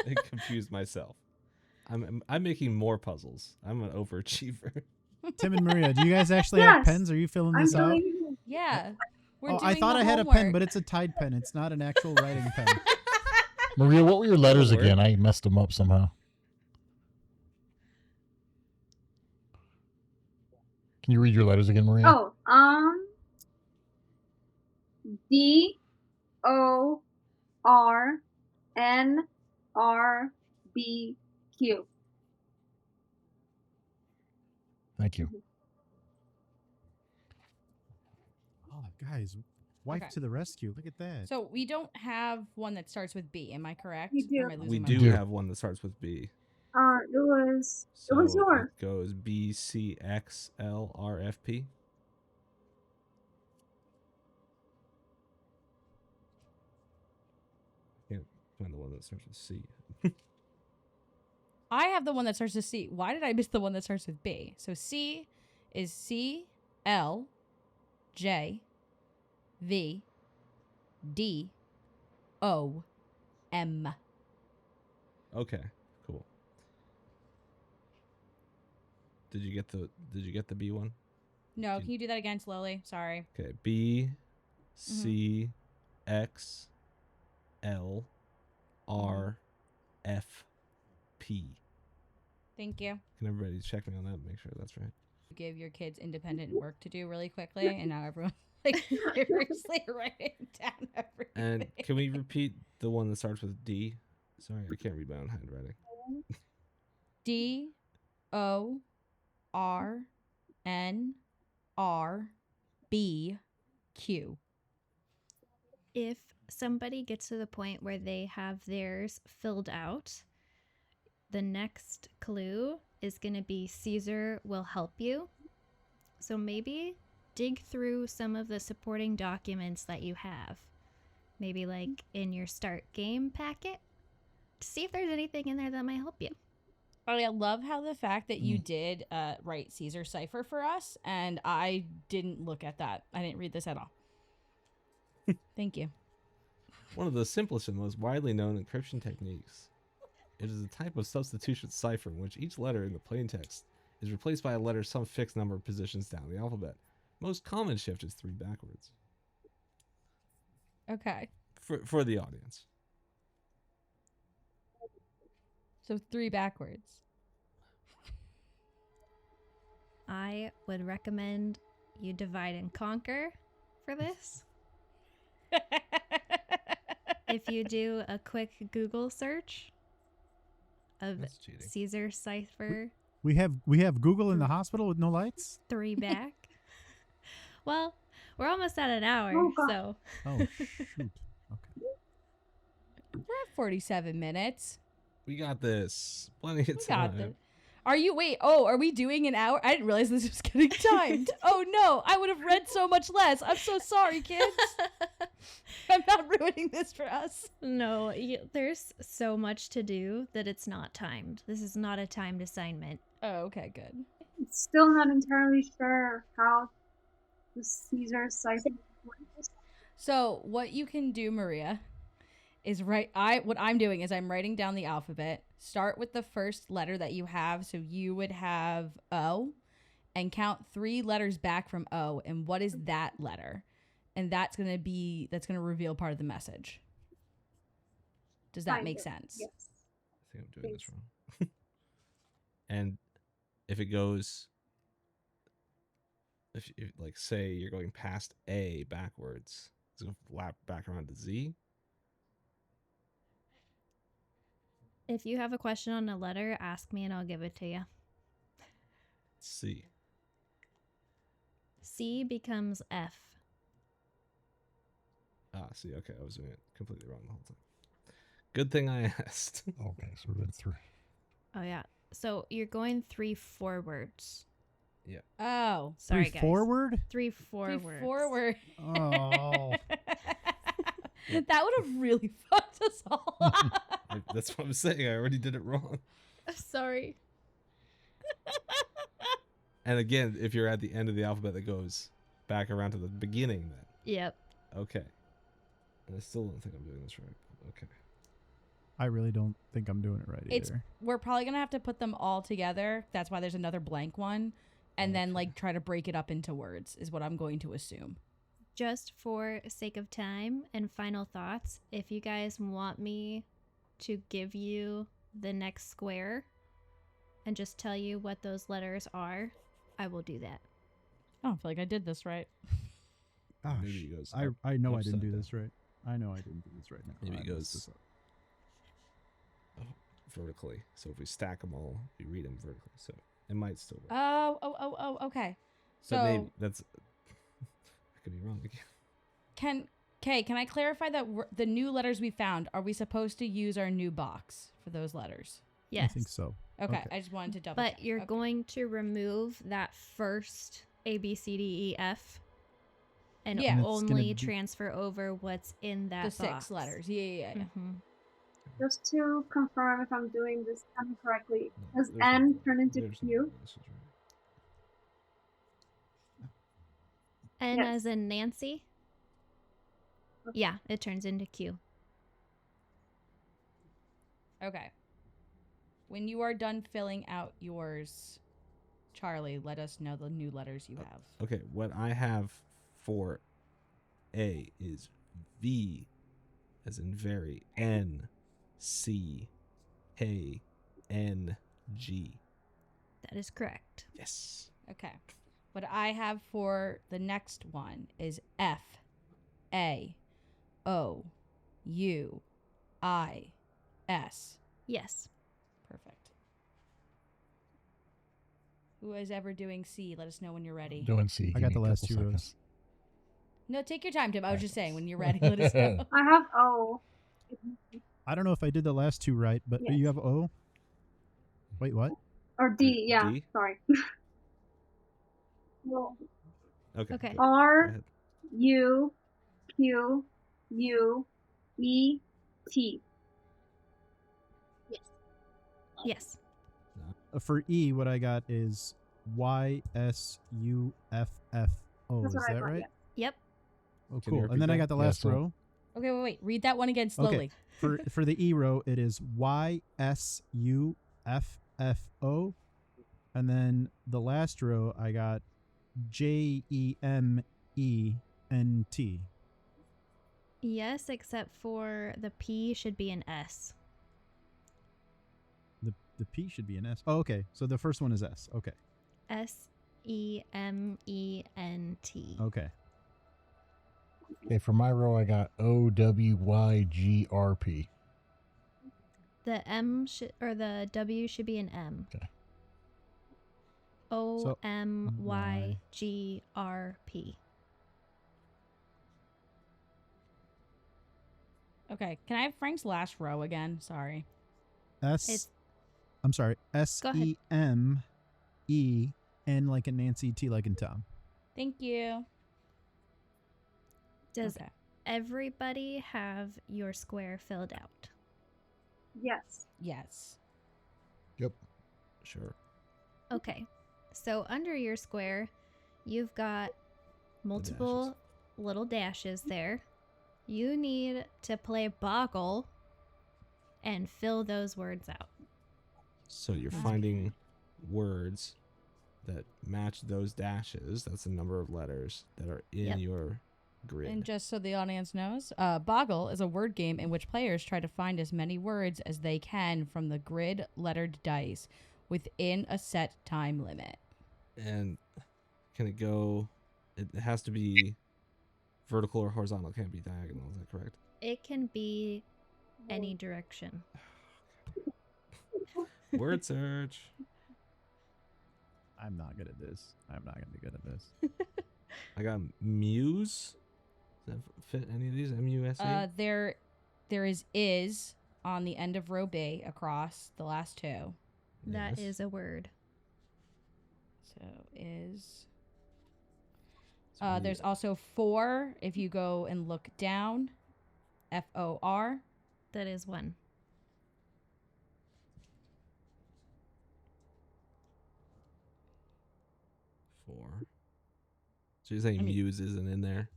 it confused myself. I'm making more puzzles. I'm an overachiever. Tim and Maria, do you guys actually have Yes. pens? Are you filling I'm this out? doing it. Yeah. We're Oh, doing I thought the I had a homework. pen, but it's a Tide pen. It's not an actual writing pen. Maria, what were your letters That'll work. again? I messed them up somehow. Can you read your letters again, Maria? Oh, D O R N R B Q. Thank you. Oh, guys, wife Okay. to the rescue. Look at that. So we don't have one that starts with B. Am I correct? We do. Or am I losing We my do do. have one that starts with B. It was So yours. it goes B, C, X, L, R, F, P. Can't find the one that starts with C. I have the one that starts with C. Why did I miss the one that starts with B? So C is C, L, J, V, D, O, M. Okay, cool. Did you get the B one? No, can you do that again slowly? Sorry. Okay, B, C, X, L, R, F, P. Thank you. Can everybody check me on that? Make sure that's right. Give your kids independent work to do really quickly, and now everyone's like seriously writing down everything. And can we repeat the one that starts with D? Sorry, I can't read my own handwriting. D O R N R B Q. If somebody gets to the point where they have theirs filled out, the next clue is going to be Caesar will help you. So maybe dig through some of the supporting documents that you have. Maybe like in your start game packet. To see if there's anything in there that might help you. I love how the fact that you did write Caesar cipher for us, and I didn't look at that. I didn't read this at all. Thank you. One of the simplest and most widely known encryption techniques. It is a type of substitution cipher in which each letter in the plain text is replaced by a letter some fixed number of positions down the alphabet. Most common shift is 3 backwards. Okay. For the audience. So 3 backwards. I would recommend you divide and conquer for this. If you do a quick Google search of That's cheating. Caesar cipher We have Google in the hospital with no lights. 3 back. Well, we're almost at an hour, Oh, God. so Oh shoot. Okay. We're at 47 minutes. We got this. Plenty of We got time. this. Are we doing an hour? I didn't realize this was getting timed. Oh no, I would have read so much less. I'm so sorry, kids. I'm not ruining this for us. no, there's so much to do that it's not timed. This is not a timed assignment. Oh, okay, good. Still not entirely sure how the Caesar cipher works. So what you can do, Maria, is what I'm doing is I'm writing down the alphabet. Start with the first letter that you have. So you would have O, and count 3 letters back from O. And what is that letter? And that's gonna reveal part of the message. Does that Kind make of, sense? Yes. I think I'm doing this wrong. And if it goes, if like say you're going past A backwards, it's going to lap back around to Z. If you have a question on a letter, ask me and I'll give it to you. C. C becomes F. Ah, see, okay, I was doing it completely wrong the whole time. Good thing I asked. Okay, so we've been 3. Oh yeah. So you're going 3 forwards. Oh, Sorry, 3 guys. forward. 3 three forwards. forward. Oh. That would have really fucked us all. That's what I'm saying. I already did it wrong. Sorry. And again, if you're at the end of the alphabet, that goes back around to the beginning then. Yep. Okay. And I still don't think I'm doing this right. Okay. I really don't think I'm doing it right either. We're probably gonna have to put them all together. That's why there's another blank one, and then like try to break it up into words is what I'm going to assume. Just for sake of time and final thoughts, if you guys want me to give you the next square and just tell you what those letters are, I will do that. I don't feel like I did this right. Gosh, Maybe it goes I know I upside didn't do down. this right. I know I didn't do this right now. Maybe I it messed goes this up. vertically. So if we stack them all, we read them vertically. So it might still work. Oh, okay. But maybe So that's I could be wrong again. can I clarify that the new letters we found, are we supposed to use our new box for those letters? Yes. I think so. Okay, Okay. I just wanted to double But check. you're Okay. going to remove that first A, B, C, D, E, F and Yeah. And it's gonna only be- transfer over what's in that the box. 6 letters. Yeah. Mhm. Just to confirm if I'm doing this correctly, No, does there's no- N turn into there's no Q? way this is right. N Yes. as in Nancy? Yeah, it turns into Q. Okay. When you are done filling out yours, Charlie, let us know the new letters you have. Okay, what I have for A is V as in very, N, C, A, N, G. That is correct. Yes. Okay. What I have for the next one is F, A, O, U, I, S. Yes. Perfect. Who is ever doing C? Let us know when you're ready. Doing C. I Give got me the a last couple 2 seconds. rows. No, take your time, Tim. I was just saying, when you're ready, let us know. I have O. I don't know if I did the last 2 right, but Yes. you have O. Wait, what? Or D, yeah. D? Sorry. Well, Okay. Okay. Go R ahead. U Q U E T. Yes. for E, what I got is YSUFFO. That's Is what I that thought, right? yeah. Yep. Oh, Can you cool. And then repeat I that? got the Yeah, last so- row. Okay, wait. Read that one again slowly. Okay. For the E row, it is YSUFFO. And then the last row, I got JEMENT. Yes, except for the P should be an S. The P should be an S. Oh, okay. So the first one is S. Okay. SEMENT. Okay. Okay, for my row, I got OWYGRP. The M or the W should be an M. Okay. OMYGRP. Okay, can I have Frank's last row again? Sorry. It's- I'm sorry. Go ahead. SEMEN like in Nancy, T like in Tom. Thank you. Does Okay. everybody have your square filled out? Yes. Yes. Yep. Sure. Okay. So under your square, you've got multiple little dashes there. You need to play Boggle and fill those words out. So you're finding words that match those dashes. That's the number of letters that are in Yep. your grid. And just so the audience knows, Boggle is a word game in which players try to find as many words as they can from the grid lettered dice within a set time limit. And can it go? It has to be vertical or horizontal. It can't be diagonal. Is that correct? It can be any direction. Word search. I'm not good at this. I'm not going to be good at this. I got muse. Does that fit any of these? MUSE? There is on the end of row B across the last two. That Yes. is a word. So is. So There's also 4 if you go and look down. FOR. That is one. four. So you're saying I mean- muse isn't in there?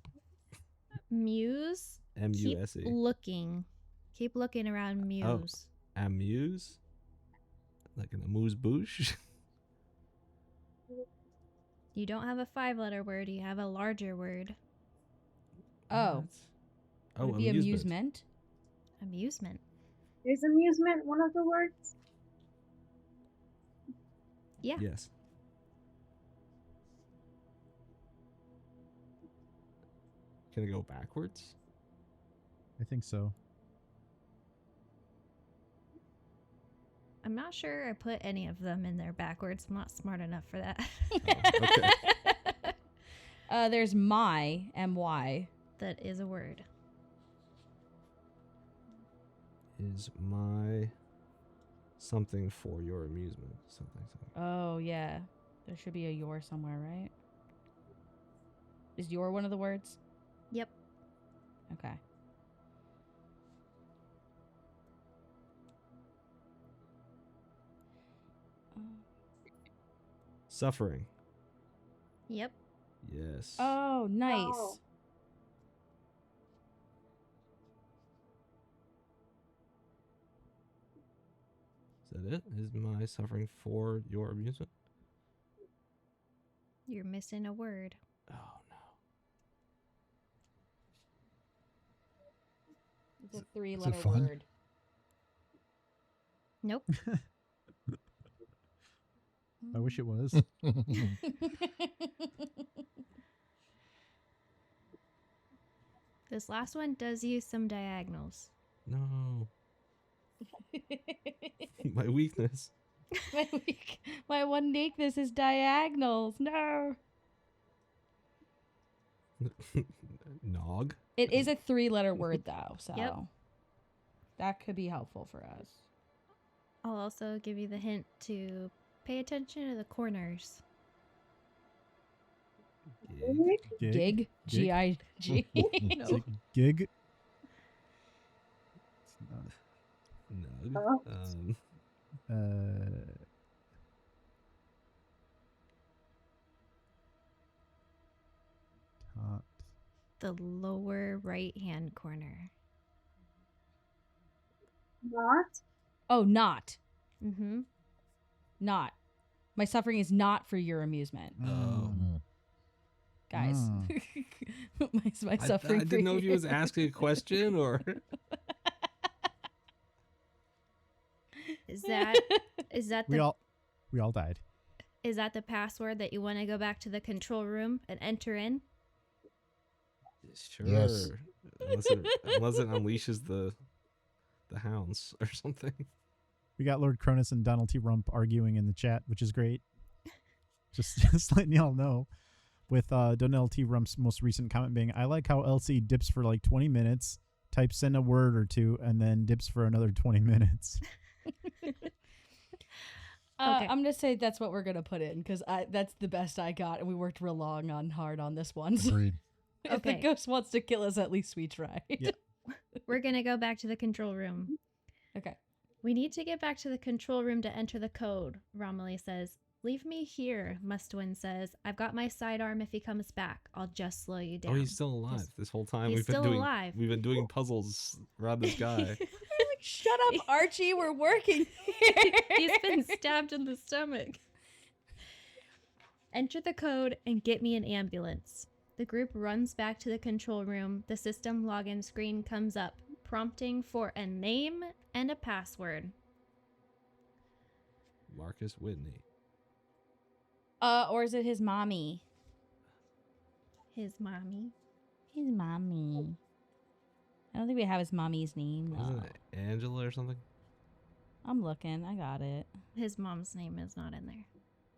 Muse. Keep MUSE. looking. Keep looking around Muse. Amuse? Like an amuse bouche? You don't have a 5-letter word. You have a larger word. Oh. Oh, Would it be amusement? Amusement. Is amusement one of the words? Yeah. Yes. Can it go backwards? I think so. I'm not sure I put any of them in there backwards. I'm not smart enough for that. okay. There's MY. That is a word. Is my something for your amusement? Something. Oh, yeah. There should be a your somewhere, right? Is your one of the words? Yep. Okay. Suffering. Yep. Yes. Oh, nice. Oh. Is that it? Is my suffering for your amusement? You're missing a word. Oh no. It's a 3-letter fun? word. Nope. I wish it was. This last one does use some diagonals. No. My weakness. My one weakness is diagonals. No. Nog. It is a 3-letter word, though, so Yep. that could be helpful for us. I'll also give you the hint to pay attention to the corners. Gig. Gig? G-I-G. Is it gig? It's not. Nog. Oh. Uh, The lower right-hand corner. Not. Oh, not. Mm-hmm. Not. My suffering is not for your amusement. Oh. Guys. my suffering I didn't know if he was asking a question or. Is that We the all died. is that the password that you want to go back to the control room and enter in? Sure. Yes. Unless it unleashes the hounds or something. We got Lord Cronus and Donald T. Rump arguing in the chat, which is great. Just letting y'all know. With Donald T. Rump's most recent comment being, I like how Elsie dips for like 20 minutes, types in a word or two, and then dips for another 20 minutes. Okay. I'm gonna say that's what we're gonna put in because that's the best I got, and we worked real hard on this one. So Agreed. if the Okay. ghost wants to kill us, at least we try. Yeah. We're going to go back to the control room. Okay. We need to get back to the control room to enter the code, Romilly says. Leave me here, Mustwin says. I've got my sidearm if he comes back. I'll just slow you down. Oh, he's still alive this whole time. He's still alive. We've been doing puzzles around this guy. Shut up, Archie. We're working here. He's been stabbed in the stomach. Enter the code and get me an ambulance. The group runs back to the control room. The system login screen comes up, prompting for a name and a password. Marcus Whitney. Or is it his mommy? His mommy. His mommy. I don't think we have his mommy's name. Wasn't No. it Angela or something? I'm looking. I got it. His mom's name is not in there.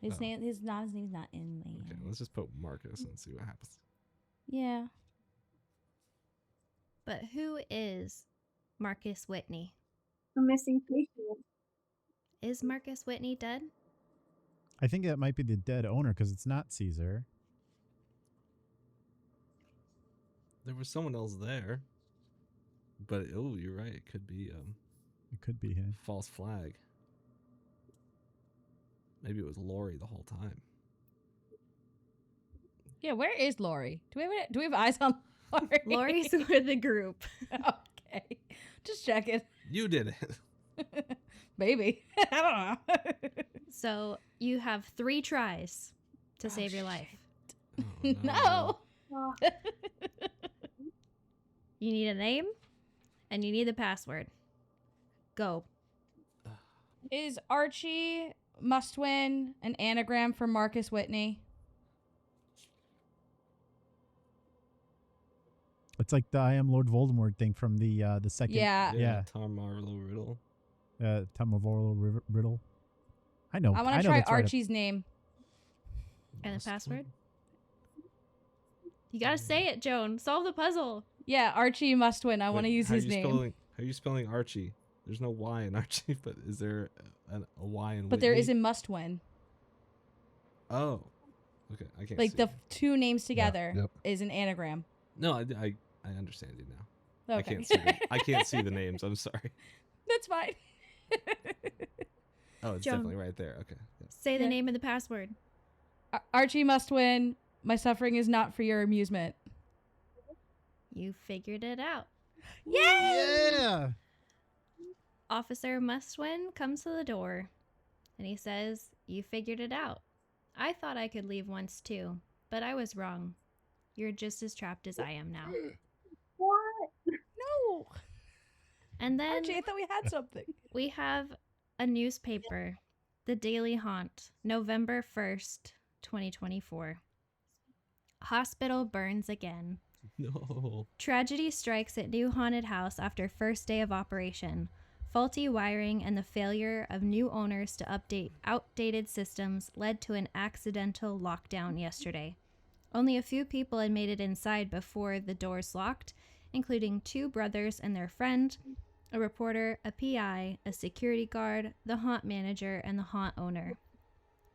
His Oh. name. His mom's name's not in there. Okay, let's just put Marcus and see what happens. Yeah. But who is Marcus Whitney? A missing patient. Is Marcus Whitney dead? I think that might be the dead owner because it's not Caesar. There was someone else there. But, oh, you're right. It could be It could be him. false flag. Maybe it was Lori the whole time. Yeah. Where is Lori? Do we have eyes on Lori? Lori's with the group. Okay. Just checking. You did it. Maybe. I don't know. So you have 3 tries to Oh, save your life. Oh, No. Oh, You need a name and you need the password. Go. Is Archie Mustwin an anagram for Marcus Whitney? It's like the I am Lord Voldemort thing from the second. Yeah. Yeah. Tom Marlowe Riddle. Tom of Orlo Riddle. I know. I want to know try that's right up- Archie's name. And the Must password? win. You gotta say it, Joan. Solve the puzzle. Yeah, Archie Mustwin. I want to Wait, use how his you name. How are you spelling Archie? There's no Y in Archie, but is there a Y in But there Whitney? is a Mustwin. Oh. Okay, I can't Like see. the two names together yep. is an anagram. No, I understand you now. Okay. I can't see the names. I'm sorry. That's fine. Oh, it's Joan. definitely right there. Okay. Yeah. Say the Yeah. name of the password. Archie Mustwin. My suffering is not for your amusement. You figured it out. Yay! Yeah. Officer Mustwin comes to the door and he says, You figured it out. I thought I could leave once too, but I was wrong. You're just as trapped as I am now. what? No. And then Archie, I thought we had something. we have a newspaper, The Daily Haunt, November 1st, 2024. Hospital burns again. No. Tragedy strikes at new haunted house after first day of operation. Faulty wiring and the failure of new owners to update outdated systems led to an accidental lockdown yesterday. Only a few people had made it inside before the doors locked, including 2 brothers and their friend, a reporter, a PI, a security guard, the haunt manager, and the haunt owner.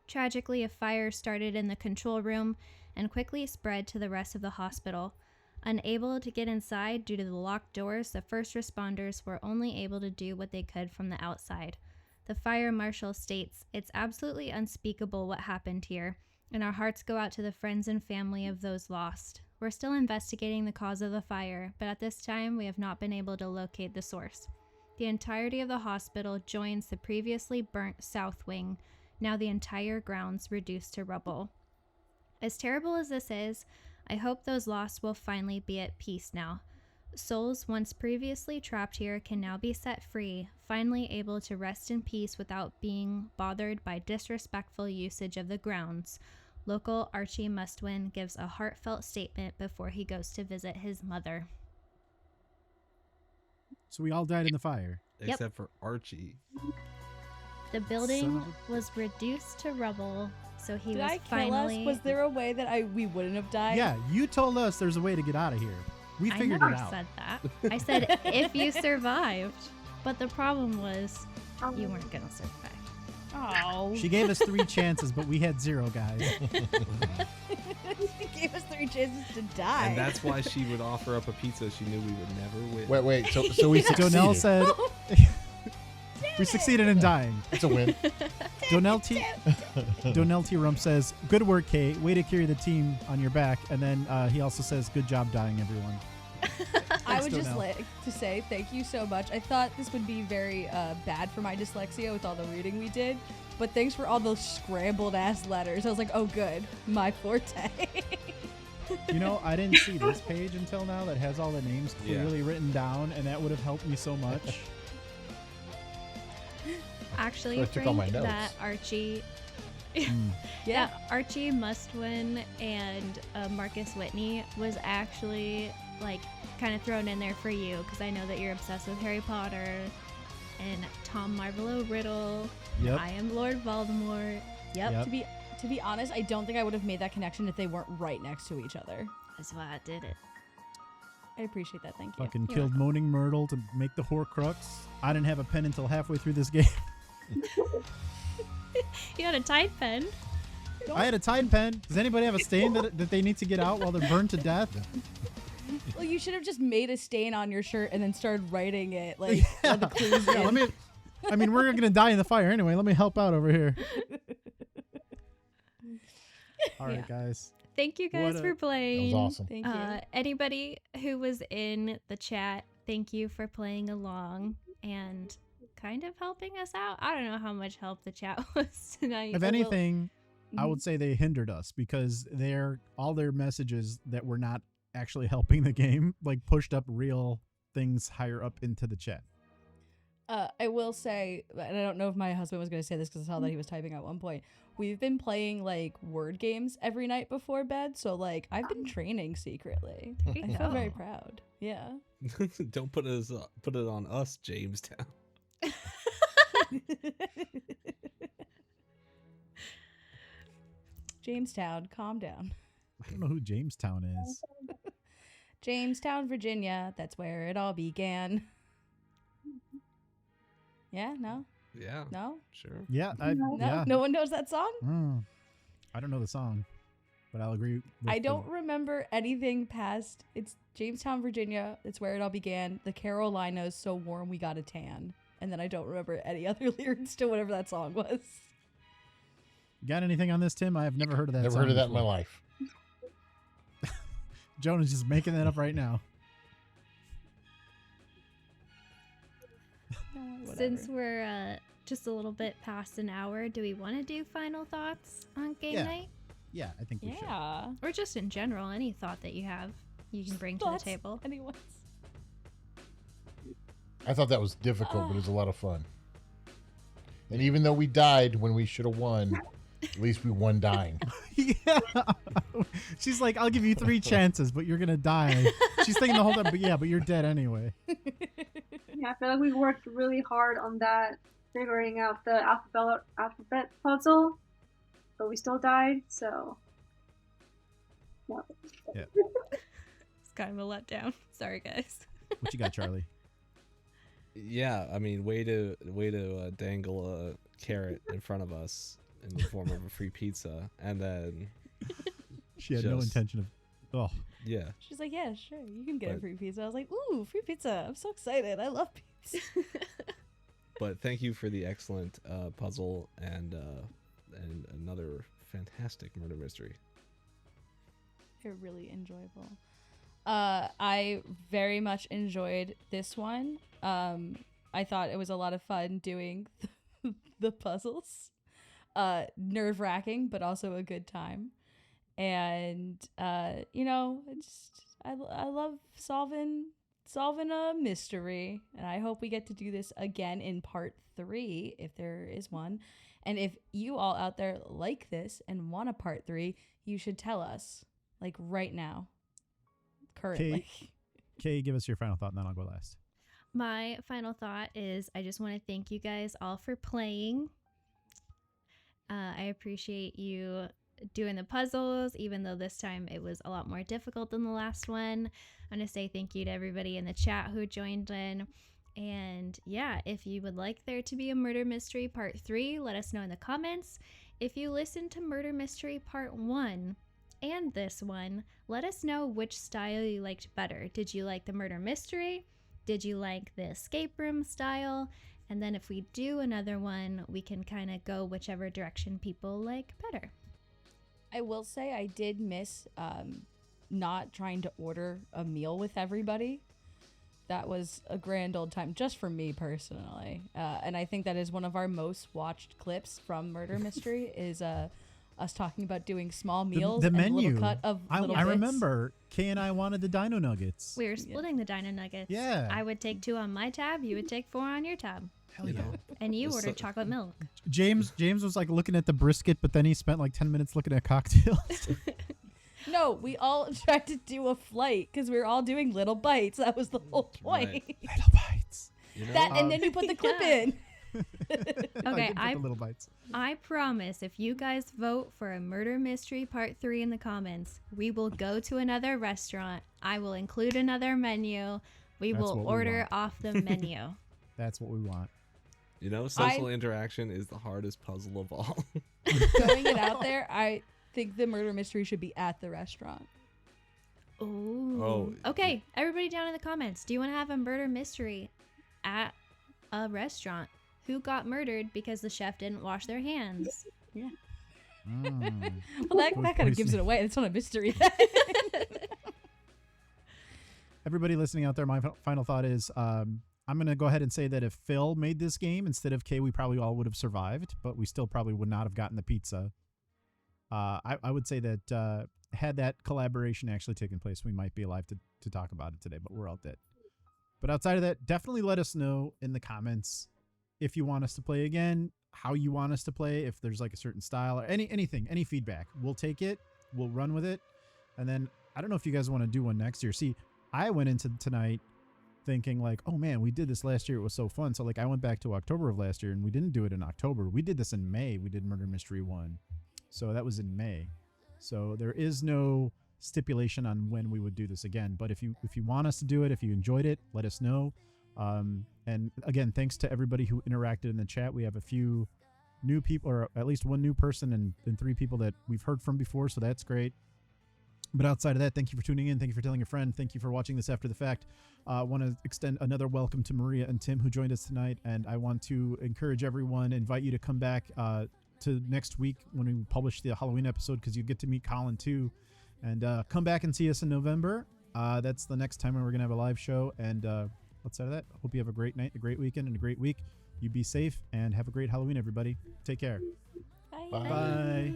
Tragically, a fire started in the control room and quickly spread to the rest of the hospital. Unable to get inside due to the locked doors, the first responders were only able to do what they could from the outside. The fire marshal states, It's absolutely unspeakable what happened here, and our hearts go out to the friends and family of those lost. We're still investigating the cause of the fire, but at this time we have not been able to locate the source. The entirety of the hospital joins the previously burnt south wing, now the entire grounds reduced to rubble. As terrible as this is, I hope those lost will finally be at peace now. Souls once previously trapped here can now be set free, finally able to rest in peace without being bothered by disrespectful usage of the grounds. Local Archie Mustwin gives a heartfelt statement before he goes to visit his mother. So we all died in the fire. Yep. Except for Archie. The building was reduced to rubble, so he Did was I kill finally... us? Was there a way that we wouldn't have died? Yeah, you told us there's a way to get out of here. We figured I it never out. said that. I said if you survived. But the problem was you weren't going to survive. Oh. She gave us 3 chances, but we had 0, guys. She gave us 3 chances to die. And that's why she would offer up a pizza she knew we would never win. Wait. So we succeeded. Donnell said we succeeded in dying. It's a win. Donnell T. Rump says, "Good work, Kate. Way to carry the team on your back." And then he also says, "Good job dying, everyone." I would just Donnell. like to say thank you so much. I thought this would be very bad for my dyslexia with all the reading we did, but thanks for all those scrambled ass letters. I was like, oh good, my forte. You know, I didn't see this page until now that has all the names clearly written down, and that would have helped me so much. Actually, I took all my Frank, notes. that Archie... Yeah. That Archie Mustwin and Marcus Whitney was actually like kind of thrown in there for you because I know that you're obsessed with Harry Potter and Tom Marvolo Riddle. Yep. I am Lord Voldemort. Yep. To be honest, I don't think I would have made that connection if they weren't right next to each other. That's why I did it. I appreciate that. Thank you. Fucking You're killed Moaning Myrtle to make the Horcrux. I didn't have a pen until halfway through this game. You had a Tide pen. I had a Tide pen. Does anybody have a stain that they need to get out while they're burned to death? Well, you should have just made a stain on your shirt and then started writing it like all the clues. Yeah, we're gonna die in the fire anyway. Let me help out over here. All right, guys. Thank you guys for That playing. was awesome. Thank you. Anybody who was in the chat, thank you for playing along and kind of helping us out. I don't know how much help the chat was tonight. If anything, I would say they hindered us because all their messages that were not actually helping the game like pushed up real things higher up into the chat. I will say, and I don't know if my husband was going to say this because I saw that he was typing at one point. We've been playing like word games every night before bed, so like I've been training secretly. There you I feel go. very proud. Yeah. Don't put it on us, Jamestown. Jamestown, calm down. I don't know who Jamestown is. Jamestown, Virginia. That's where it all began. Yeah, no? Yeah. No? Sure. Yeah, No? yeah. No one knows that song? I don't know the song, but I'll agree. I don't remember anything past it's Jamestown, Virginia. It's where it all began. The Carolinas, so warm we got a tan. And then I don't remember any other lyrics to whatever that song was. Got anything on this, Tim? I have never heard of that. Never song heard of that in before. my life. Jonah's just making that up right now. Since we're just a little bit past an hour, do we want to do final thoughts on game night? Yeah, I think we should. Yeah. Or just in general, any thought that you have, you can bring to the Thoughts? table. Anyone's? I thought that was difficult, but it was a lot of fun. And even though we died when we should have won, at least we won dying. Yeah. She's like, I'll give you 3 chances, but you're gonna die. She's thinking the whole time, but you're dead anyway. Yeah, I feel like we worked really hard on that, figuring out the alphabet puzzle, but we still died, so. No. Yeah. It's kind of a letdown. Sorry, guys. What you got, Charlie? Yeah, I mean, way to dangle a carrot in front of us in the form of a free pizza, and then She had no Just- intention of. Oh, yeah, She's like, yeah, sure, you can get a But- free pizza. I was like, ooh, free pizza. I'm so excited. I love pizza. but thank you for the excellent puzzle and another fantastic murder mystery. They're really enjoyable. I very much enjoyed this one. I thought it was a lot of fun doing the puzzles. Nerve-wracking, but also a good time. And you know, I love solving a mystery, and I hope we get to do this again in part 3 if there is one. And if you all out there like this and want a part 3, you should tell us, like, right now, currently. Kay, give us your final thought, and then I'll go last. My final thought is I just want to thank you guys all for playing. I appreciate you doing the puzzles, even though this time it was a lot more difficult than the last one. I'm going to say thank you to everybody in the chat who joined in. And yeah, if you would like there to be a Murder Mystery Part 3, let us know in the comments. If you listened to Murder Mystery Part 1 and this one, let us know which style you liked better. Did you like the Murder Mystery? Did you like the escape room style? And then if we do another one, we can kind of go whichever direction people like better. I will say I did miss not trying to order a meal with everybody. That was a grand old time, just for me personally. And I think that is one of our most watched clips from Murder Mystery is us talking about doing small meals The and menu. a little cut of little I bits. remember Kay and I wanted the Dino Nuggets. We were splitting the Dino Nuggets. Yeah. I would take 2 on my tab, you would take 4 on your tab. Hell yeah. And you So- ordered chocolate milk. James was like looking at the brisket, but then he spent like 10 minutes looking at cocktails. No, we all tried to do a flight because we were all doing little bites. That was the whole point. Right. Little bites. You know, And then you put the clip Yeah. in. Okay, I did put the little bites. I promise if you guys vote for a Murder Mystery Part 3 in the comments, we will go to another restaurant. I will include another menu. We That's will what we order want. off the menu. That's what we want. you know, social interaction is the hardest puzzle of all. Throwing it out there, I think the murder mystery should be at the restaurant. Ooh. Oh, Okay, everybody down in the comments. Do you want to have a murder mystery at a restaurant? Who got murdered because the chef didn't wash their hands? Yeah. Mm. Well, that Good kind of poison. gives it away. It's not a mystery. Everybody listening out there, my final thought is I'm going to go ahead and say that if Phil made this game instead of Kay, we probably all would have survived, but we still probably would not have gotten the pizza. I would say that had that collaboration actually taken place, we might be alive to talk about it today, but we're all dead. But outside of that, definitely let us know in the comments if you want us to play again, how you want us to play, if there's like a certain style or anything, any feedback. We'll take it, we'll run with it. And then I don't know if you guys want to do one next year. See, I went into tonight thinking like, oh man, we did this last year. It was so fun. So like I went back to October of last year and we didn't do it in October. We did this in May. We did Murder Mystery 1. So that was in May. So there is no stipulation on when we would do this again. But if you want us to do it, if you enjoyed it, let us know. And again, thanks to everybody who interacted in the chat. We have a few new people, or at least one new person and 3 people that we've heard from before. So that's great. But outside of that, thank you for tuning in. Thank you for telling a friend. Thank you for watching this after the fact. I want to extend another welcome to Maria and Tim who joined us tonight. And I want to encourage everyone, invite you to come back to next week when we publish the Halloween episode, because you get to meet Colin too. And come back and see us in November. That's the next time when we're going to have a live show. And outside of that, I hope you have a great night, a great weekend, and a great week. You be safe and have a great Halloween, everybody. Take care. Bye. Bye. Bye.